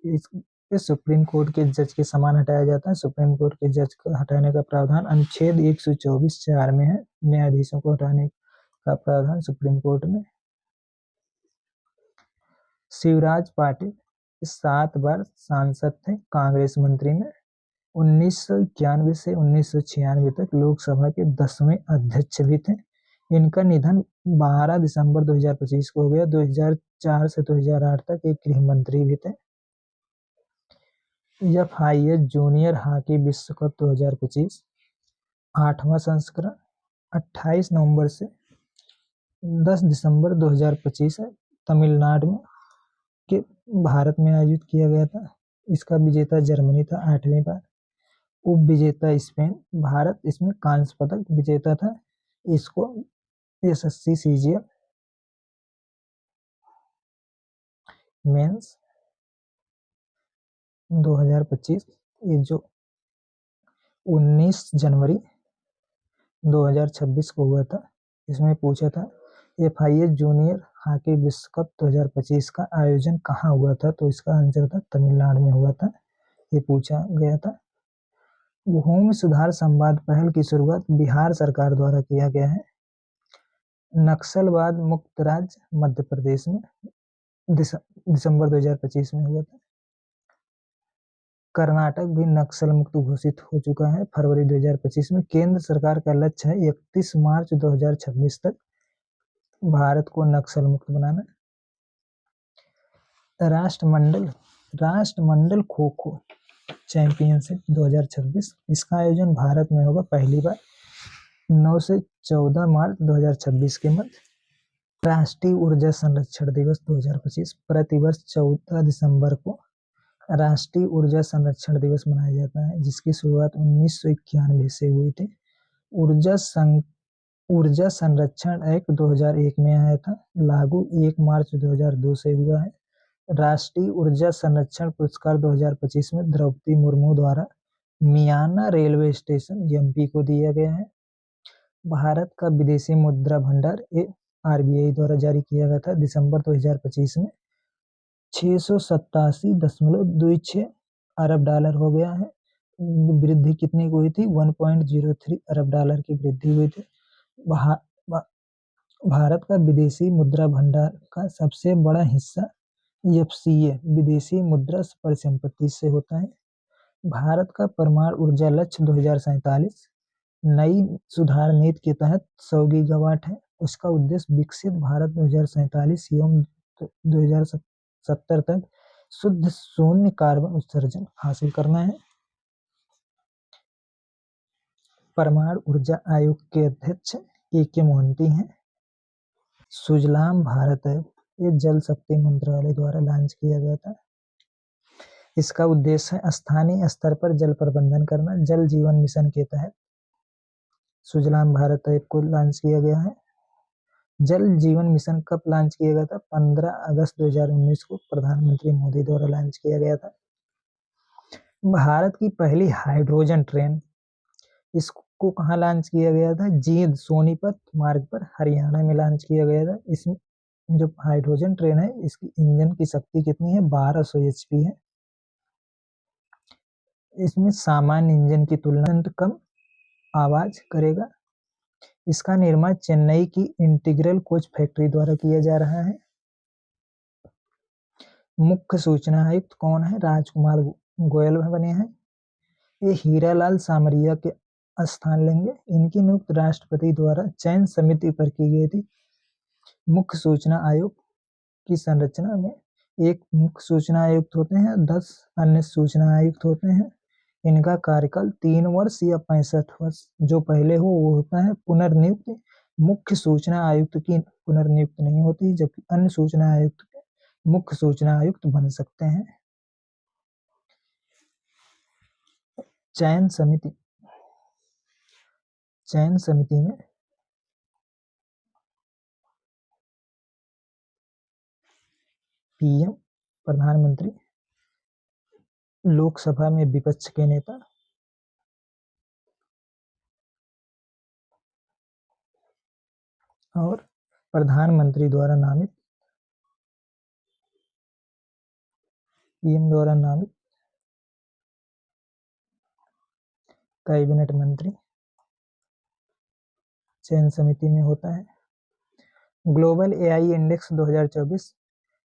इस सुप्रीम कोर्ट के जज के समान हटाया जाता है। सुप्रीम कोर्ट के जज को हटाने का प्रावधान अनुच्छेद 124(4) में है। न्यायाधीशों को हटाने का प्रावधान सुप्रीम कोर्ट में। शिवराज पाटिल 7 बार सांसद थे, कांग्रेस मंत्री में। 1991 से 1996 तक लोकसभा के 10वें अध्यक्ष भी थे। इनका निधन 12 दिसंबर 2025 को हो गया। 2004 से 2008 तक एक गृह मंत्री भी थे। FIS जूनियर हॉकी विश्व कप 2025 8वां संस्करण 28 नवंबर से 10 दिसंबर 2025 है, तमिलनाडु में के भारत में आयोजित किया गया था। इसका विजेता जर्मनी था 8वीं बार, उप विजेता स्पेन, भारत इसमें कांस्य पदक विजेता था। इसको एसएससी सीजीएल मेंस 2025 ये जो 19 जनवरी 2026 को हुआ था, इसमें पूछा था FIS जूनियर हॉकी विश्व कप 2025 का आयोजन कहाँ हुआ था, तो इसका आंसर था तमिलनाडु में हुआ था, ये पूछा गया था। भूमि सुधार संवाद पहल की शुरुआत बिहार सरकार द्वारा किया गया है। नक्सलवाद मुक्त राज्य मध्य प्रदेश में दिसंबर 2025 में हुआ था। कर्नाटक भी नक्सल मुक्त घोषित हो चुका है फरवरी 2025 में। केंद्र सरकार का लक्ष्य है 31 मार्च 2026 तक भारत को नक्सल मुक्त बनाना। राष्ट्रमंडल खो खो चैंपियनशिप 2026 इसका आयोजन भारत में होगा पहली बार 9 से 14 मार्च 2026 के मध्य। राष्ट्रीय ऊर्जा संरक्षण दिवस 2025 प्रतिवर्ष 14 दिसंबर को राष्ट्रीय ऊर्जा संरक्षण दिवस मनाया जाता है, जिसकी शुरुआत 1991 से हुई थी। ऊर्जा संरक्षण एक्ट 2001 में आया था, लागू 1 मार्च 2002 से हुआ है। राष्ट्रीय ऊर्जा संरक्षण पुरस्कार 2025 में द्रौपदी मुर्मू द्वारा मियाना रेलवे स्टेशन एमपी को दिया गया है। भारत का विदेशी मुद्रा भंडार आरबीआई द्वारा जारी किया गया था दिसंबर 2025 में 687.26 अरब डॉलर हो गया है। वृद्धि कितनी हुई थी? 1.03 अरब डॉलर की वृद्धि हुई थी। भारत का विदेशी मुद्रा भंडार का सबसे बड़ा हिस्सा एफसीए विदेशी मुद्रा परिसंपत्ति से होता है। भारत का परमाणु ऊर्जा लक्ष्य 2047 नई सुधार नीति के तहत 100 गीगावाट है। उसका उद्देश्य विकसित भारत 2047 एवं 2070 तक शुद्ध शून्य कार्बन उत्सर्जन हासिल करना है। परमाणु ऊर्जा आयोग के अध्यक्ष के मोहंती हैं। सुजलाम भारत है, ये जल शक्ति मंत्रालय द्वारा लॉन्च किया गया था। इसका उद्देश्य है स्थानीय स्तर पर जल प्रबंधन करना। जल जीवन मिशन के तहत सुजलाम भारत ऐप को लॉन्च किया गया है। जल जीवन मिशन कब लॉन्च किया गया था? 15 अगस्त 2019 को प्रधानमंत्री मोदी द्वारा लॉन्च किया गया था। भारत की पहली हाइड्रोजन ट्रेन, इसको कहाँ लॉन्च किया गया था? जींद सोनीपत मार्ग पर हरियाणा में लॉन्च किया गया था। इसमें जो हाइड्रोजन ट्रेन है इसकी इंजन की शक्ति कितनी है? 1200 HP है। इसमें सामान्य इंजन की तुलना में कम आवाज करेगा। इसका निर्माण चेन्नई की इंटीग्रल कोच फैक्ट्री द्वारा किया जा रहा है। मुख्य सूचना आयुक्त कौन है? राजकुमार गोयल बने हैं। ये हीरालाल सामरिया के स्थान लेंगे। इनकी नियुक्ति राष्ट्रपति द्वारा चयन समिति पर की गई थी। मुख्य सूचना आयोग की संरचना में एक मुख्य सूचना आयुक्त होते हैं, 10 अन्य सूचना आयुक्त होते हैं। इनका कार्यकाल 3 वर्ष या 65 वर्ष, जो पहले हो वो होता है पुनर्नियुक्ति। मुख्य सूचना आयुक्त की पुनर्नियुक्ति नहीं होती, जबकि अन्य सूचना आयुक्त मुख्य सूचना आयुक्त बन सकते हैं। चयन समिति में पीएम, प्रधानमंत्री, लोकसभा में विपक्ष के नेता, और प्रधानमंत्री द्वारा नामित, पीएम द्वारा नामित कैबिनेट मंत्री चयन समिति में होता है। ग्लोबल एआई इंडेक्स 2024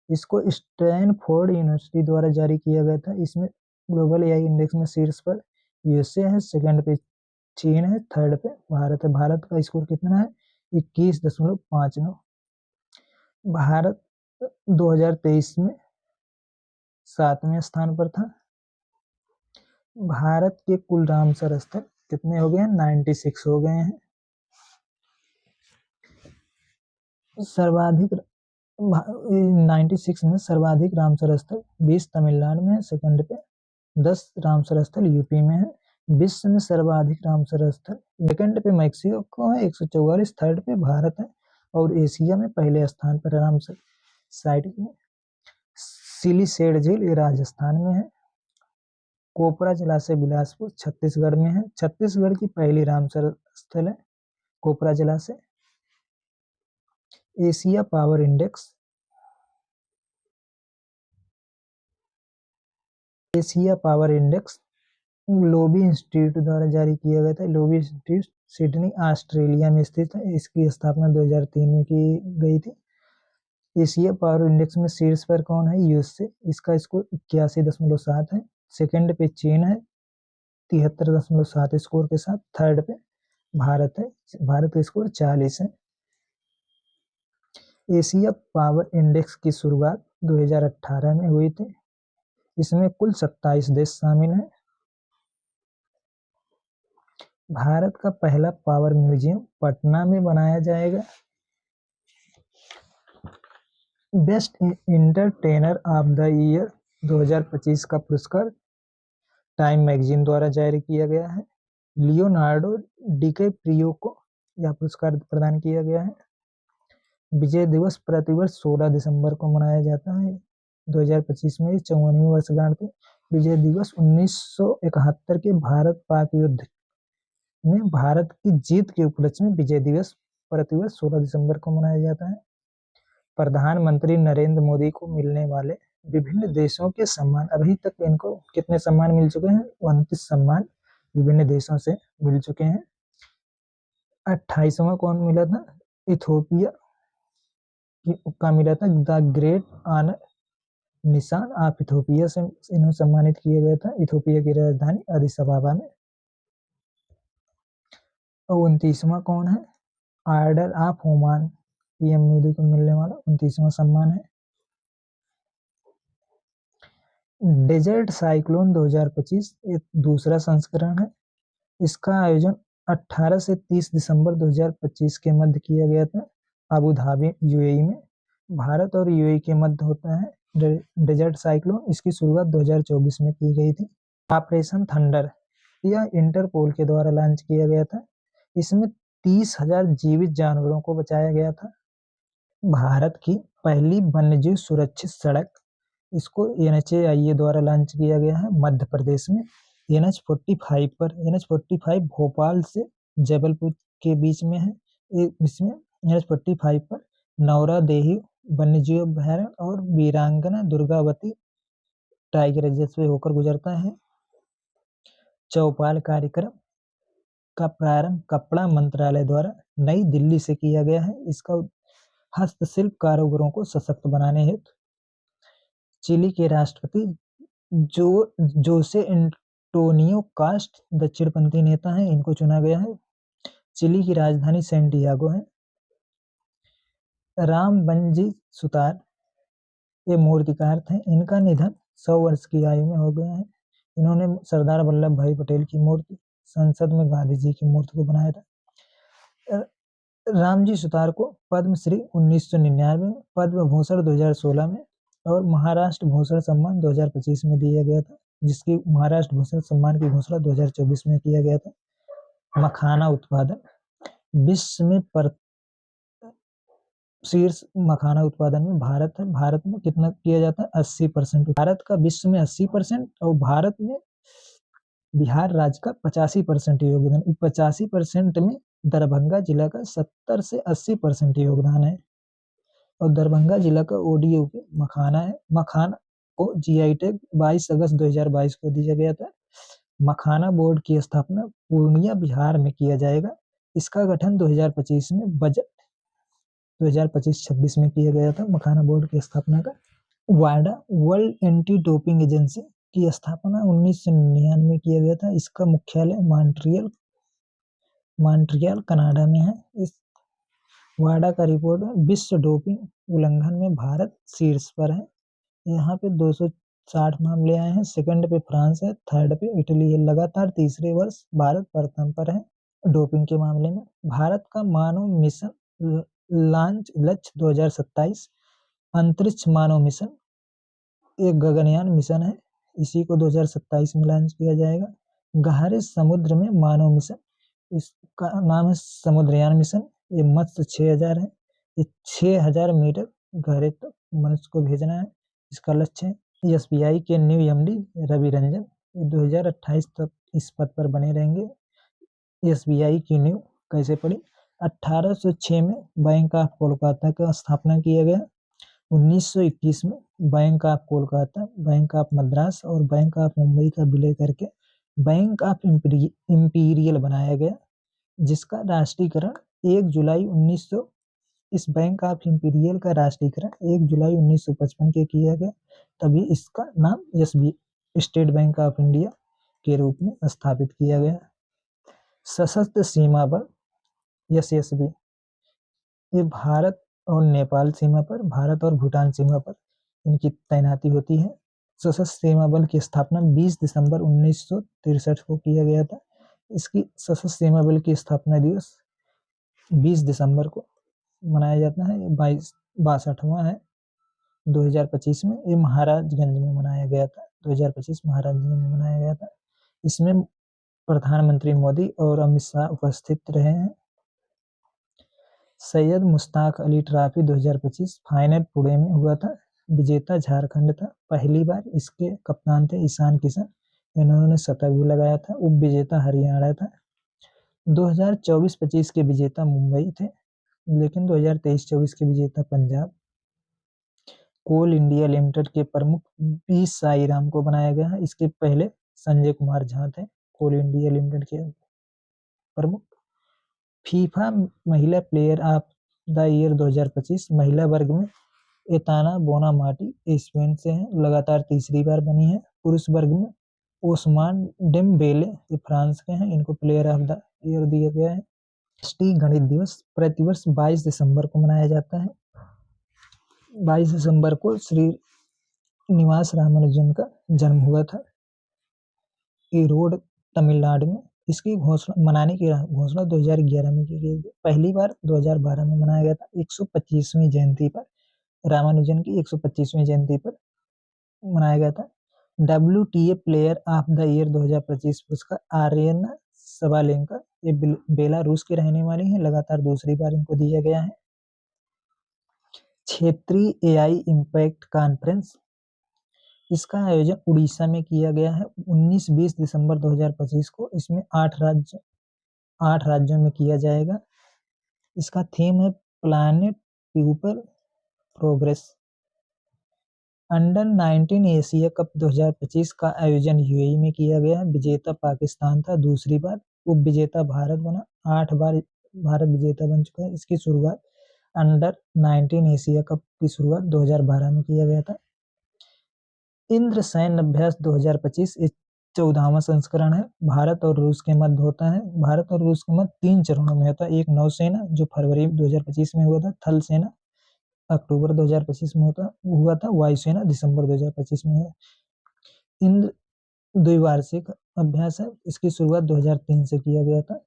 इसको स्टैनफोर्ड यूनिवर्सिटी द्वारा जारी किया गया था। इसमें ग्लोबल एआई इंडेक्स में शीर्ष पर यूएसए है, सेकंड पे चीन है, थर्ड पे भारत है। भारत का स्कोर कितना है? 21.59। भारत 2023 में 7वें स्थान पर था। भारत के कुल रामसर स्थल कितने हो गए हैं? 96 हो गए हैं। सर्वाधिक 96 में सर्वाधिक रामसर स्थल 20 तमिलनाडु में है, सेकंड पे 10 रामसर स्थल यूपी में है। विश्व में सर्वाधिक रामसर स्थल सेकंड पे मैक्सिको है 144, थर्ड पे भारत है, और एशिया में पहले स्थान पर रामसर साइट में। सिलीसेड झील ये राजस्थान में है। कोपरा जलाशय बिलासपुर छत्तीसगढ़ में है। छत्तीसगढ़ की पहली रामसर स्थल है कोपरा जलाशय। Asia power index lobby institute द्वारा जारी किया गया था। लोबी इंस्टीट्यूट सिडनी ऑस्ट्रेलिया में स्थित है। इसकी स्थापना 2003 में की गई थी। एशिया पावर इंडेक्स में शीर्ष पर कौन है? यूएसए, इसका स्कोर 81.7 है। सेकंड पे चीन है 73.7 स्कोर के साथ। थर्ड पे भारत है, भारत का स्कोर 40 है। एशिया पावर इंडेक्स की शुरुआत 2018 में हुई थी। इसमें कुल 27 देश शामिल हैं। भारत का पहला पावर म्यूजियम पटना में बनाया जाएगा। Best entertainer of the year 2025 का पुरस्कार टाइम मैगजीन द्वारा जारी किया गया है। लियोनार्डो डिकैप्रियो को यह पुरस्कार प्रदान किया गया है। विजय दिवस प्रतिवर्ष 16 दिसंबर को मनाया जाता है। 2025 में 54वीं वर्षगांठ थी। विजय दिवस 1971 के भारत पाक युद्ध में भारत की जीत के उपलक्ष्य में विजय दिवस प्रतिवर्ष 16 दिसंबर को मनाया जाता है। प्रधानमंत्री नरेंद्र मोदी को मिलने वाले विभिन्न देशों के सम्मान, अभी तक इनको कितने सम्मान मिल चुके हैं? 29 सम्मान विभिन्न देशों से मिल चुके हैं। 28वां कौन मिला था? इथोपिया का मिला था द ग्रेट ऑनर निशान ऑफ इथोपिया से इन्हें सम्मानित किया गया था, इथोपिया की राजधानी अदिस अबाबा में। और 29वां कौन है? Order of Oman, PM Modi को मिलने वाला 29वां सम्मान है। डेजर्ट साइक्लोन 2025 एक दूसरा संस्करण है। इसका आयोजन 18 से 30 दिसंबर 2025 के मध्य किया गया था अबू धाबी यूएई में। भारत और यूएई के मध्य होता है डेजर्ट साइक्लोन। इसकी शुरुआत 2024 में की गई थी। ऑपरेशन थंडर यह इंटरपोल के द्वारा लॉन्च किया गया था। इसमें 30,000 जीवित जानवरों को बचाया गया था। भारत की पहली वन्यजीव सुरक्षित सड़क, इसको NHAIA द्वारा लॉन्च किया गया है मध्य प्रदेश में। NH45 पर, NH45 भोपाल से जबलपुर के बीच में है। इसमें NH45 पर नौरा देही वन्यजीव अभयारण्य और वीरांगना दुर्गावती टाइगर रिजर्व से होकर गुजरता है। चौपाल कार्यक्रम का प्रारंभ कपड़ा मंत्रालय द्वारा नई दिल्ली से किया गया है। इसका हस्तशिल्प कारीगरों को सशक्त बनाने हेतु चिली के राष्ट्रपति जोसे एंटोनियो कास्ट दक्षिणपंथी नेता हैं, इनको चुना गया है। चिली की राजधानी सैंटियागो है। रामबंजी सुतार ये मूर्तिकार थे। इनका निधन 100 वर्ष की आयु में हो गया है। इन्होंने सरदार वल्लभ भाई पटेल की मूर्ति, संसद में गांधी जी की मूर्ति को बनाया था। रामजी सुतार को पद्मश्री 1999 में, पद्म भूषण 2016 में और महाराष्ट्र भूषण सम्मान 2025 में दिया गया था, जिसकी महाराष्ट्र भूषण सम्मान की घोषणा 2024 में किया गया था। मखाना उत्पादन विश्व में शीर्ष मखाना उत्पादन में भारत है। भारत में कितना किया जाता है? 80%। भारत का विश्व में 80% और भारत में बिहार राज्य का 85% योगदान। 85% में दरभंगा जिला का 70 से 80% योगदान है। और दरभंगा जिला का ODO मखाना है। मखाना को GI टैग 22 अगस्त 2022 को दिया गया था। मखाना बोर्ड की स्थापना पूर्णिया बिहार में किया जाएगा। इसका गठन 2025 में बजट 2025-26 में किया गया था मखाना बोर्ड की स्थापना का। वाडा वर्ल्ड एंटी डोपिंग एजेंसी की स्थापना 1999 में किया गया था। इसका मुख्यालय मॉन्ट्रियल कनाडा में है। इस वाडा का रिपोर्ट है विश्व डोपिंग उल्लंघन में भारत शीर्ष पर है। यहाँ पे 60 मामले आए हैं। सेकंड पे फ्रांस है, थर्ड पे इटली है। लगातार तीसरे वर्ष भारत प्रथम पर है डोपिंग के मामले में। भारत का मानव मिशन लॉन्च लक्ष्य 2027 अंतरिक्ष मानव मिशन एक गगनयान मिशन है, इसी को 2027 में लॉन्च किया जाएगा। गहरे समुद्र में मानव मिशन, इसका नाम है समुद्रयान मिशन। ये मत्स्य 6000 है, ये 6000 मीटर गहरे तक मनुष्य को भेजना है, इसका लक्ष्य है। एसबीआई के न्यू एमडी रवि रंजन 2028 तक इस पद पर बने रहेंगे। एसबीआई की नींव कैसे पड़ी? 1806 में बैंक ऑफ कोलकाता का स्थापना किया गया। 1921 में bank of Kolkata, bank of Madras और बैंक ऑफ मुंबई का विलय करके बैंक ऑफ इंपीरियल बनाया गया, जिसका राष्ट्रीयकरण 1 जुलाई 1900 इस बैंक ऑफ इंपीरियल का राष्ट्रीयकरण 1 जुलाई 1955 के किया गया। तभी इसका नाम SB state bank of India के रूप में स्थापित किया गया। सशस्त्र सीमा बल एसएसबी, ये भारत और नेपाल सीमा पर, भारत और भूटान सीमा पर इनकी तैनाती होती है। सशस्त्र सीमा बल की स्थापना 20 दिसंबर 1963 को किया गया था। इसकी सशस्त्र सीमा बल की स्थापना दिवस 20 दिसंबर को मनाया जाता है। 62वां है 2025 में। ये महाराजगंज में मनाया गया था, 2025 महाराजगंज में मनाया गया था। इसमें प्रधानमंत्री मोदी और अमित शाह उपस्थित रहे हैं। सैयद मुश्ताक अली ट्रॉफी 2025 फाइनल पुणे में हुआ था। विजेता झारखंड था। पहली बार इसके कप्तान थे ईशान किशन, इन्होंने शतक भी लगाया था। उप विजेता हरियाणा था। 2024-25 के विजेता मुंबई थे, लेकिन 2023-24 के विजेता पंजाब। कोल इंडिया लिमिटेड के प्रमुख बी साई राम को बनाया गया है। इसके पहले संजय कुमार झा थे कोल इंडिया लिमिटेड के प्रमुख। फीफा महिला प्लेयर ऑफ द ईयर 2025 महिला वर्ग में एताना बोनामाटी स्पेन से हैं, लगातार तीसरी बार बनी है। पुरुष वर्ग में ओस्मान डेम्बेले ये फ्रांस के हैं, इनको प्लेयर ऑफ द ईयर दिया गया है। राष्ट्रीय गणित दिवस प्रतिवर्ष 22 दिसंबर को मनाया जाता है। 22 दिसंबर को श्री निवास रामानुजन का जन्म हुआ था ईरोड तमिलनाडु में। इसकी घोषणा मनाने की घोषणा 2011 में की गई। पहली बार 2012 में मनाया गया था 125वीं जयंती पर, रामानुजन की 125वीं जयंती पर मनाया गया था। WTA player of the year 2025 पुरस्कार आर्यना सबालेंका, ये बेलारूस की रहने वाली है, लगातार दूसरी बार इनको दिया गया है। क्षेत्रीय एआई इम्पैक्ट कॉन्फ्रेंस, इसका आयोजन उड़ीसा में किया गया है 19-20 दिसंबर 2025 को। इसमें 8 राज्यों में किया जाएगा। इसका थीम है planet people progress. Under 19 Asia cup 2025 का आयोजन यूएई में किया गया। विजेता पाकिस्तान था दूसरी बार, उप विजेता भारत बना। 8 बार भारत विजेता बन चुका है। इसकी शुरुआत अंडर 19 एशिया कप की शुरुआत 2012 में किया गया था। इंद्र सैन्य अभ्यास 2025 एक 14वां संस्करण है। भारत और रूस के मध्य होता है। भारत और रूस के मध्य 3 चरणों में होता है। एक नौसेना जो फरवरी 2025 में हुआ था, थल सेना अक्टूबर 2025 में हुआ था, वायुसेना दिसंबर 2025 में हुआ। इंद्र द्विवार्षिक अभ्यास है, इसकी शुरुआत 2003 से किया गया था।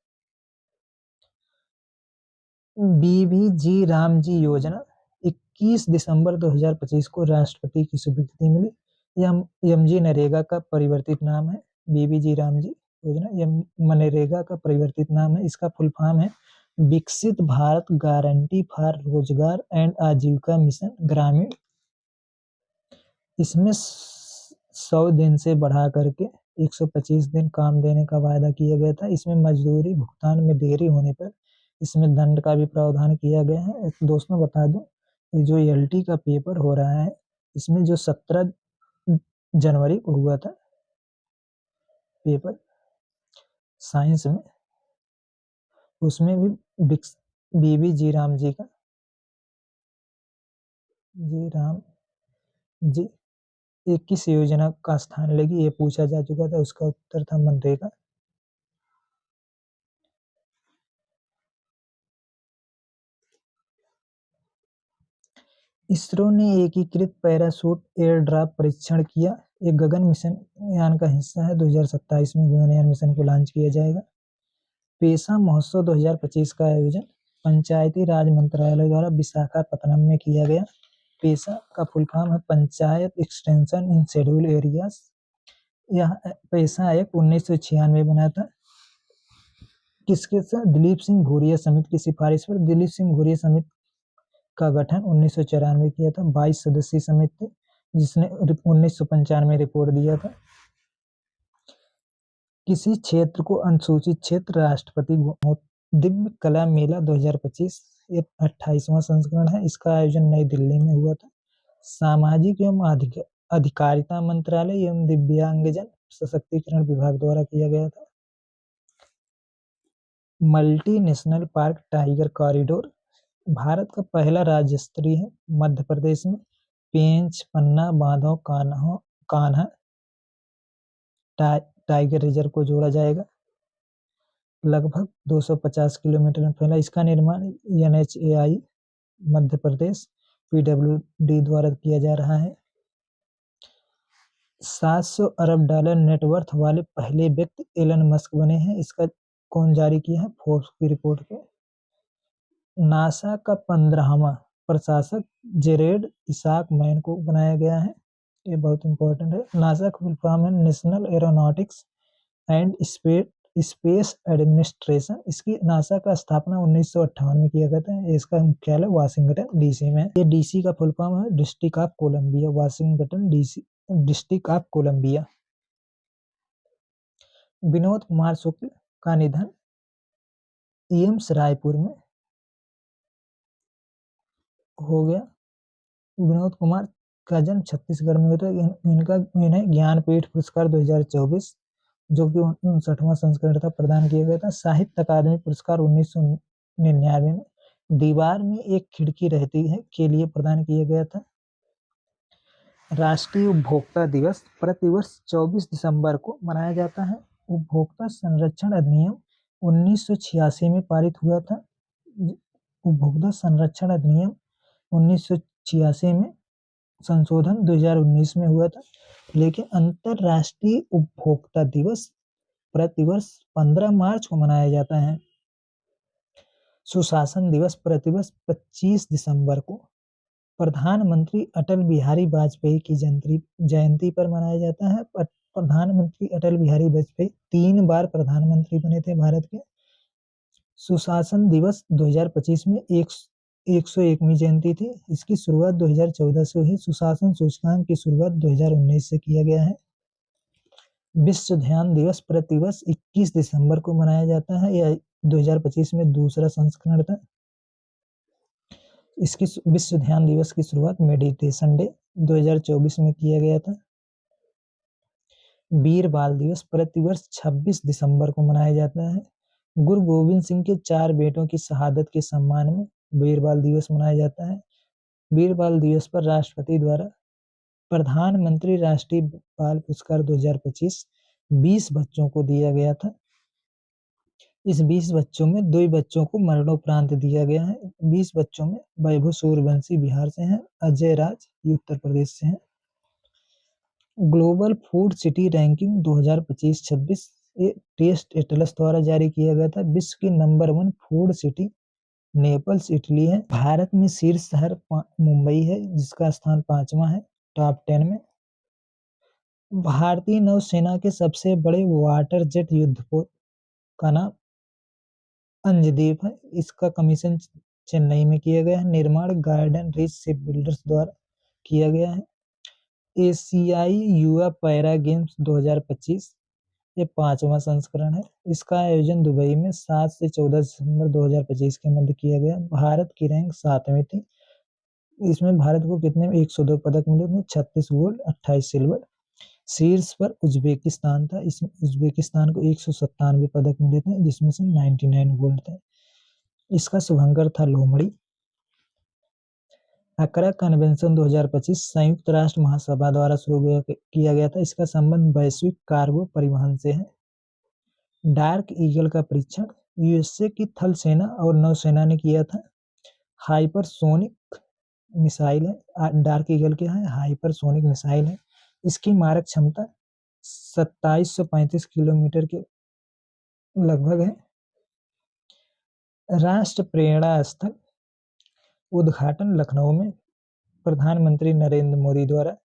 बीबीजी रामजी योजना 21 दिसंबर 2025 को राष्ट्रपति की स्वीकृति मिली। यह एमजी नरेगा का परिवर्तित नाम है। बीबीजी रामजी योजना यह मनरेगा का परिवर्तित नाम है। इसका फुल फॉर्म है विकसित भारत गारंटी फॉर रोजगार एंड आजीविका मिशन ग्रामीण। इसमें 100 दिन से बढ़ा करके 125 दिन काम देने का वायदा किया गया था। इसमें मजदूरी भुगतान में देरी होने पर इसमें दंड का भी प्रावधान किया गया है। दोस्तों बता दूं, ये जो एलटी का पेपर हो रहा है, इसमें जो 17 जनवरी को हुआ था पेपर साइंस में, उसमें भी बीबी जी राम जी का ये किस योजना का स्थान लेगी ये पूछा जा चुका था। उसका उत्तर था मनरेगा। इसरो ने एकीकृत पैराशूट एयरड्रॉप परीक्षण किया। एक गगन मिशन यान का हिस्सा है। 2027 में गगनयान मिशन को लॉन्च किया जाएगा। पेशा महोत्सव 2025 का आयोजन पंचायती राज मंत्रालय द्वारा विशाखापत्तनम में किया गया। पेशा का फुल फॉर्म है panchayat extension in schedule areas. यह पेशा एक्ट 1996 बना था। किसके साथ? दिलीप सिंह भूरिया समिति की सिफारिश पर दिलीप सिंह भूरिया समिति का गठन 1994 किया था। 22 सदस्यीय समिति जिसने 1995 रिपोर्ट दिया था। किसी क्षेत्र को अनुसूचित क्षेत्र राष्ट्रपति दिव्य कला मेला 2025 ये 28वां संस्करण है। इसका आयोजन नई दिल्ली में हुआ था। सामाजिक एवं अधिकारिता मंत्रालय एवं दिव्यांगजन सशक्तिकरण विभाग द्वारा किया गया था। Multi national park tiger corridor Bharat का पहला राज्य स्तरीय है। मध्य प्रदेश में पेंच, पन्ना, बांधव, कान्हा टाइगर रिजर्व को जोड़ा जाएगा। लगभग 250 किलोमीटर में फैला। इसका निर्माण NHAI मध्य प्रदेश PWD द्वारा किया जा रहा है। 700 अरब डॉलर नेटवर्थ वाले पहले व्यक्ति एलन मस्क बने हैं। इसका कौन जारी किया है? फोर्ब्स की रिपोर्ट पे। नासा का 15वां प्रशासक जेरेड इसाक मैन को बनाया गया है। ये बहुत इंपॉर्टेंट है। नासा का फुल फॉर्म है national aeronautics and space administration. इसकी नासा का स्थापना 1958 में किया गया था। इसका मुख्यालय वाशिंगटन DC में है। ये DC का फुल फॉर्म है District of Columbia. Washington DC District of Columbia. Vinod Kumar Shukla का निधन एम्स रायपुर में हो गया। विनोद कुमार का जन्म छत्तीसगढ़ में हुआ था। इन्हें ज्ञानपीठ पुरस्कार 2024 जो कि 59वां संस्करण था प्रदान किया गया था। साहित्य अकादमी पुरस्कार 1999 में दीवार में एक खिड़की रहती है के लिए प्रदान किया गया था। राष्ट्रीय उपभोक्ता दिवस प्रतिवर्ष 24 दिसंबर को मनाया जाता है। उपभोक्ता संरक्षण अधिनियम 1986 में पारित हुआ था। उपभोक्ता संरक्षण अधिनियम 1986 में संशोधन 2019 में हुआ था। लेकिन अंतरराष्ट्रीय उपभोक्ता दिवस प्रतिवर्ष 15 मार्च को मनाया जाता है। सुशासन दिवस प्रतिवर्ष 25 दिसंबर को प्रधानमंत्री अटल बिहारी वाजपेयी की जयंती पर मनाया जाता है। प्रधानमंत्री अटल बिहारी वाजपेयी 3 बार प्रधानमंत्री बने थे भारत के। सुशासन दिवस 2025 में 101वीं जयंती थी। इसकी शुरुआत 2014 से हुई। सुशासन सूचकांक की शुरुआत 2019 से किया गया है। विश्व ध्यान दिवस प्रतिवर्ष 21 दिसंबर को मनाया जाता है। यह 2025 में दूसरा संस्करण था। इसकी विश्व ध्यान दिवस की शुरुआत मेडिटेशन डे 2024 में किया गया था। वीर बाल दिवस प्रतिवर्ष 26 दिसंबर को मनाया जाता है। गुरु गोविंद सिंह के 4 बेटों की शहादत के सम्मान में वीर बाल दिवस मनाया जाता है। वीर बाल दिवस पर राष्ट्रपति द्वारा प्रधानमंत्री राष्ट्रीय बाल पुरस्कार 2025 20 बच्चों को दिया गया था। इस 20 बच्चों में 2 बच्चों को मरणोपरांत दिया गया है। 20 बच्चों में वैभव सूर्यवंशी बिहार से हैं, अजय राज उत्तर प्रदेश से हैं। ग्लोबल फूड सिटी रैंकिंग 2025-26 ये टेस्ट एटलस द्वारा जारी किया गया था। विश्व की number 1 food city Naples Italy है। भारत में शीर्ष शहर मुंबई है जिसका स्थान 5वां है टॉप 10 में। भारतीय नौसेना के सबसे बड़े वाटर जेट युद्धपोत का नाम अंजदीप है। इसका कमीशन चेन्नई में किया गया है। निर्माण गार्डन रीच शिप बिल्डर्स द्वारा किया गया है। एशियाई युवा पैरा गेम्स 2025 ये 5वां संस्करण है। इसका आयोजन दुबई में 7 से 14 दिसंबर 2025 के मध्य किया गया। भारत की रैंक 7वीं थी। इसमें भारत को कितने 102 पदक मिले थे, 36 गोल्ड 28 सिल्वर। शीर्ष पर उज्बेकिस्तान था। इसमें उज्बेकिस्तान को 197 पदक मिले थे जिसमें से 99 गोल्ड थे। इसका शुभंकर था लोमड़ी। अकरा कन्वेंशन 2025 संयुक्त राष्ट्र महासभा द्वारा शुरू किया गया था। इसका संबंध वैश्विक कार्गो परिवहन से है। डार्क ईगल का परीक्षण USA की थल सेना और नौसेना ने किया था। हाइपरसोनिक मिसाइल है। डार्क ईगल क्या है? हाइपरसोनिक मिसाइल है। इसकी मारक क्षमता 2735 किलोमीटर के लगभग है। राष्ट्र प्रेरणा स्थल उद्घाटन लखनऊ में प्रधानमंत्री नरेंद्र मोदी द्वारा।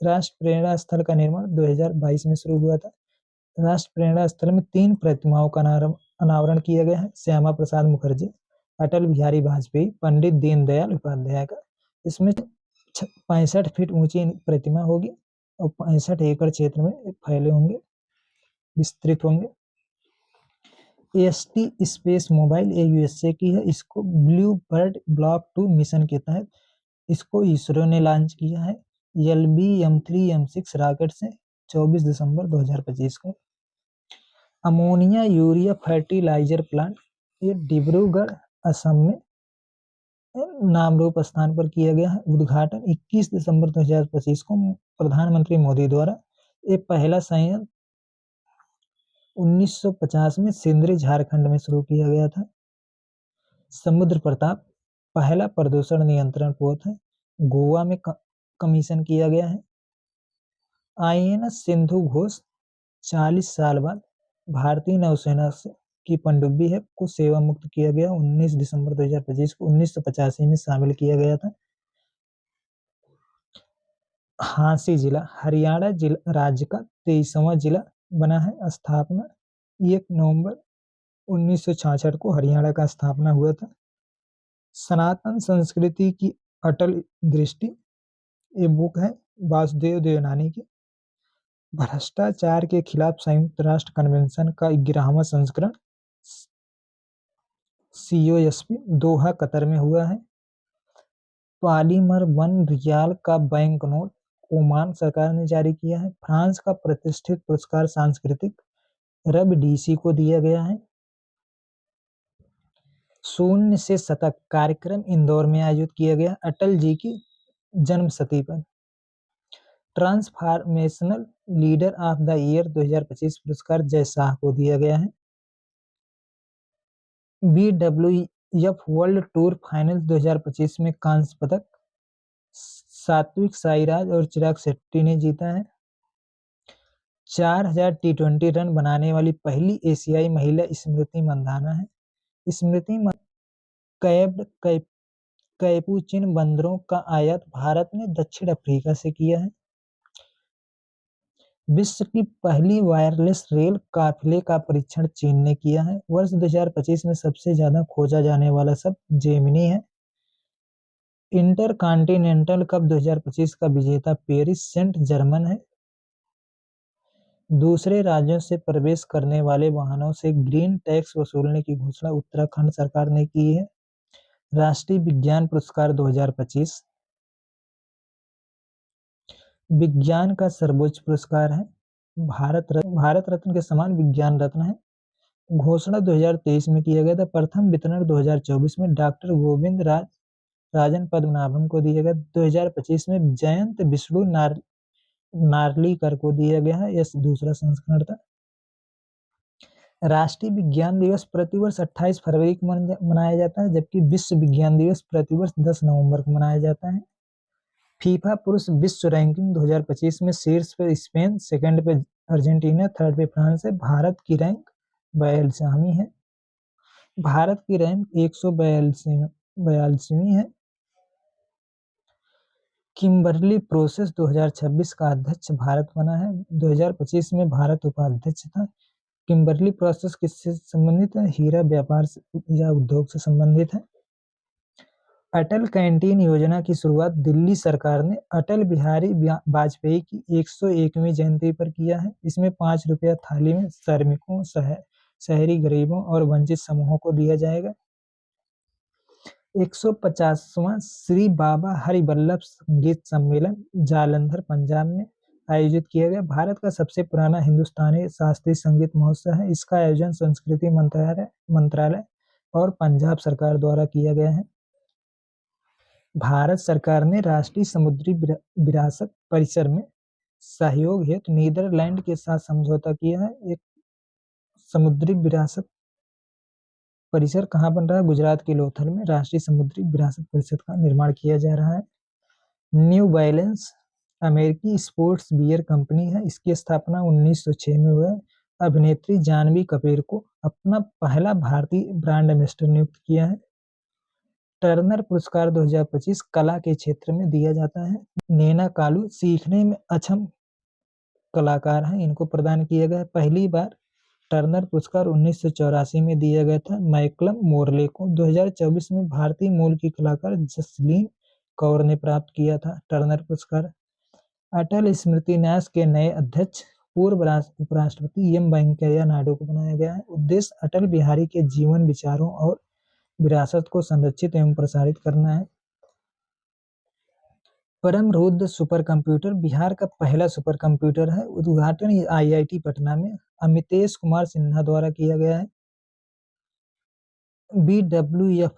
राष्ट्र प्रेरणा स्थल का निर्माण 2022 में शुरू हुआ था। राष्ट्र प्रेरणा स्थल में 3 प्रतिमाओं का अनावरण किया गया है। श्यामा प्रसाद मुखर्जी, अटल बिहारी वाजपेयी, पंडित दीनदयाल उपाध्याय का। इसमें 65 फीट ऊंची प्रतिमा होगी और 65 एकड़ क्षेत्र में फैले होंगे, विस्तृत होंगे। एसटी स्पेस मोबाइल ये यूएसए की है। इसको ब्लू बर्ड ब्लॉक 2 मिशन के तहत इसको इसरो ने लॉन्च किया है LBM-3M6 रॉकेट से 24 दिसंबर 2025 को। अमोनिया यूरिया फर्टिलाइजर प्लांट ये डिब्रूगढ़ असम में नामरूप स्थान पर किया गया है। उद्घाटन 21 दिसंबर 2025 को प्रधानमंत्री मोदी द्वारा। ये पहला संयंत्र 1950 में सिंदरी झारखंड में शुरू किया गया था। समुद्र प्रताप पहला प्रदूषण नियंत्रण पोत है, गोवा में कमीशन किया गया है। INS सिंधु घोष 40 साल बाद भारतीय नौसेना की पनडुब्बी है को सेवा मुक्त किया गया 19 दिसंबर 2025 को। 1985 में शामिल किया गया था। हाँसी जिला हरियाणा जिला राज्य का 23वां जिला बना है। स्थापना 1 नवंबर 1966 को हरियाणा का स्थापना हुआ था। सनातन संस्कृति की अटल दृष्टि ये बुक है वासुदेव देवनानी की। भ्रष्टाचार के खिलाफ संयुक्त राष्ट्र कन्वेंशन का 11वां संस्करण COSP दोहा कतर में हुआ है। पॉलीमर 1 रियाल का बैंक नोट ओमान सरकार ने जारी किया है। फ्रांस का प्रतिष्ठित पुरस्कार सांस्कृतिक रब डीसी को दिया गया है। शून्य से शतक कार्यक्रम इंदौर में आयोजित किया गया अटल जी की जन्मशती पर। Transformational leader of the year 2025 पुरस्कार जय शाह को दिया गया है। BWF वर्ल्ड टूर फाइनल 2025 में कांस्य पदक सात्विक साईराज और चिराग शेट्टी ने जीता है। 4000 T20 रन बनाने वाली पहली एशियाई महिला स्मृति मंधाना है। स्मृति कैपुचिन बंदरों का आयात भारत ने दक्षिण अफ्रीका से किया है। विश्व की पहली वायरलेस रेल काफिले का परीक्षण चीन ने किया है। वर्ष 2025 में सबसे ज्यादा खोजा जाने वाला शब्द जेमिनी है। इंटरकॉन्टिनेंटल कप 2025 का विजेता पेरिस सेंट जर्मन है। दूसरे राज्यों से प्रवेश करने वाले वाहनों से ग्रीन टैक्स वसूलने की घोषणा उत्तराखंड सरकार ने की है। राष्ट्रीय विज्ञान पुरस्कार 2025 विज्ञान का सर्वोच्च पुरस्कार है। भारत रत्न के समान विज्ञान रत्न है। घोषणा 2023 में किया गया था। प्रथम वितरण 2024 में डॉक्टर गोविंद राजन पद्मनाभन को दिया गया। 2025 में जयंत विष्णु नार्लिकर को दिया गया है। यह दूसरा संस्करण था। राष्ट्रीय विज्ञान दिवस प्रतिवर्ष 28 फरवरी को मनाया जाता है, जबकि विश्व विज्ञान दिवस प्रतिवर्ष 10 नवंबर को मनाया जाता है। फीफा पुरुष विश्व रैंकिंग 2025 में शीर्ष पे स्पेन, सेकंड पे अर्जेंटीना, थर्ड पे फ्रांस है। भारत की रैंक 42वीं है। भारत की रैंक 142वीं है। किम्बरली प्रोसेस 2026 का अध्यक्ष भारत बना है। 2025 में भारत उपाध्यक्ष था। किम्बरली प्रोसेस किससे संबंधित है? हीरा व्यापार या उद्योग से संबंधित है। अटल कैंटीन योजना की शुरुआत दिल्ली सरकार ने अटल बिहारी वाजपेयी की 101वीं जयंती पर किया है। इसमें 5 रुपया थाली में श्रमिकों, शहरी गरीबों और वंचित समूहों को दिया जाएगा। 150वां श्री बाबा हरिवल्लभ संगीत सम्मेलन जालंधर पंजाब में आयोजित किया गया। भारत का सबसे पुराना हिंदुस्तानी शास्त्रीय संगीत महोत्सव है। इसका आयोजन संस्कृति मंत्रालय और पंजाब सरकार द्वारा किया गया है। भारत सरकार ने राष्ट्रीय समुद्री विरासत परिसर में सहयोग हेतु नीदरलैंड के साथ समझौता किया है। एक समुद्री विरासत परिसर कहाँ बन रहा है? गुजरात के लोथल में राष्ट्रीय समुद्री विरासत परिषद का निर्माण किया जा रहा है। न्यू बैलेंस अमेरिकी स्पोर्ट्स बियर कंपनी है। इसकी स्थापना 1906 में हुआ है। अभिनेत्री जानवी कपूर को अपना पहला भारतीय ब्रांड एम्बेसडर नियुक्त किया है। टर्नर पुरस्कार 2025 कला के क्षेत्र में दिया जाता है। नैना कालू सीखने में अक्षम कलाकार हैं, इनको प्रदान किया गया है। पहली बार टर्नर पुरस्कार 1984 में दिया गया था मैकलम मोरले को। 2024 में भारतीय मूल की कलाकार जसलीन कौर ने प्राप्त किया था टर्नर पुरस्कार। अटल स्मृति न्यास के नए अध्यक्ष पूर्व उपराष्ट्रपति एम वेंकैया नायडू को बनाया गया है। उद्देश्य अटल बिहारी के जीवन, विचारों और विरासत को संरक्षित एवं प्रसारित करना है। परम रुद्र सुपर कंप्यूटर बिहार का पहला सुपर कंप्यूटर है। उद्घाटन IIT पटना में अमितेश कुमार सिन्हा द्वारा किया गया है। BWF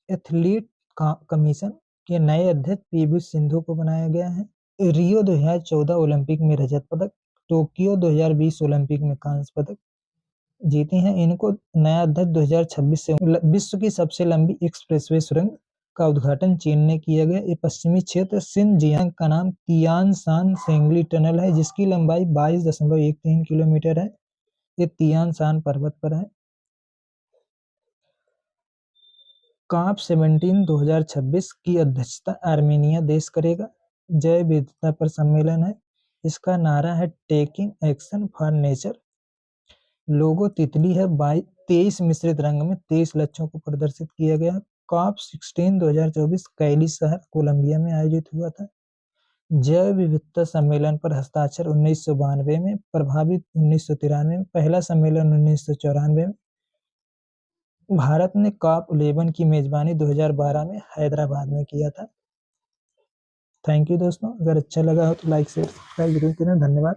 एथलीट कमीशन के नए अध्यक्ष PV सिंधु को बनाया गया है। रियो 2014 ओलंपिक में रजत पदक, टोक्यो 2020 ओलंपिक में कांस्य पदक जीती हैं। इनको नया अध्यक्ष 2026 से विश्व की सबसे लंबी एक्सप्रेसवे सुरंग का उद्घाटन चीन ने किया गया। ये पश्चिमी क्षेत्र सिनजियांग का नाम तियानशान सेंगली टनल है, जिसकी लंबाई 22.13 किलोमीटर है। ये तियानशान पर्वत पर है। COP 17 2026 की अध्यक्षता आर्मेनिया देश करेगा। जैव विविधता पर सम्मेलन है। इसका नारा है टेकिंग एक्शन फॉर नेचर। लोगो तितली है। 23 मिश्रित रंग में 23 लक्ष्यों को प्रदर्शित किया गया। COP 16 2024 कैली शहर कोलंबिया में आयोजित हुआ था। जैव विविधता सम्मेलन पर हस्ताक्षर 1992 में, प्रभावित 1993 में, पहला सम्मेलन 1994 में। भारत ने COP 11 की मेजबानी 2012 में हैदराबाद में किया था। थैंक यू दोस्तों, अगर अच्छा लगा हो तो लाइक शेयर सब्सक्राइब जरूर करें। धन्यवाद।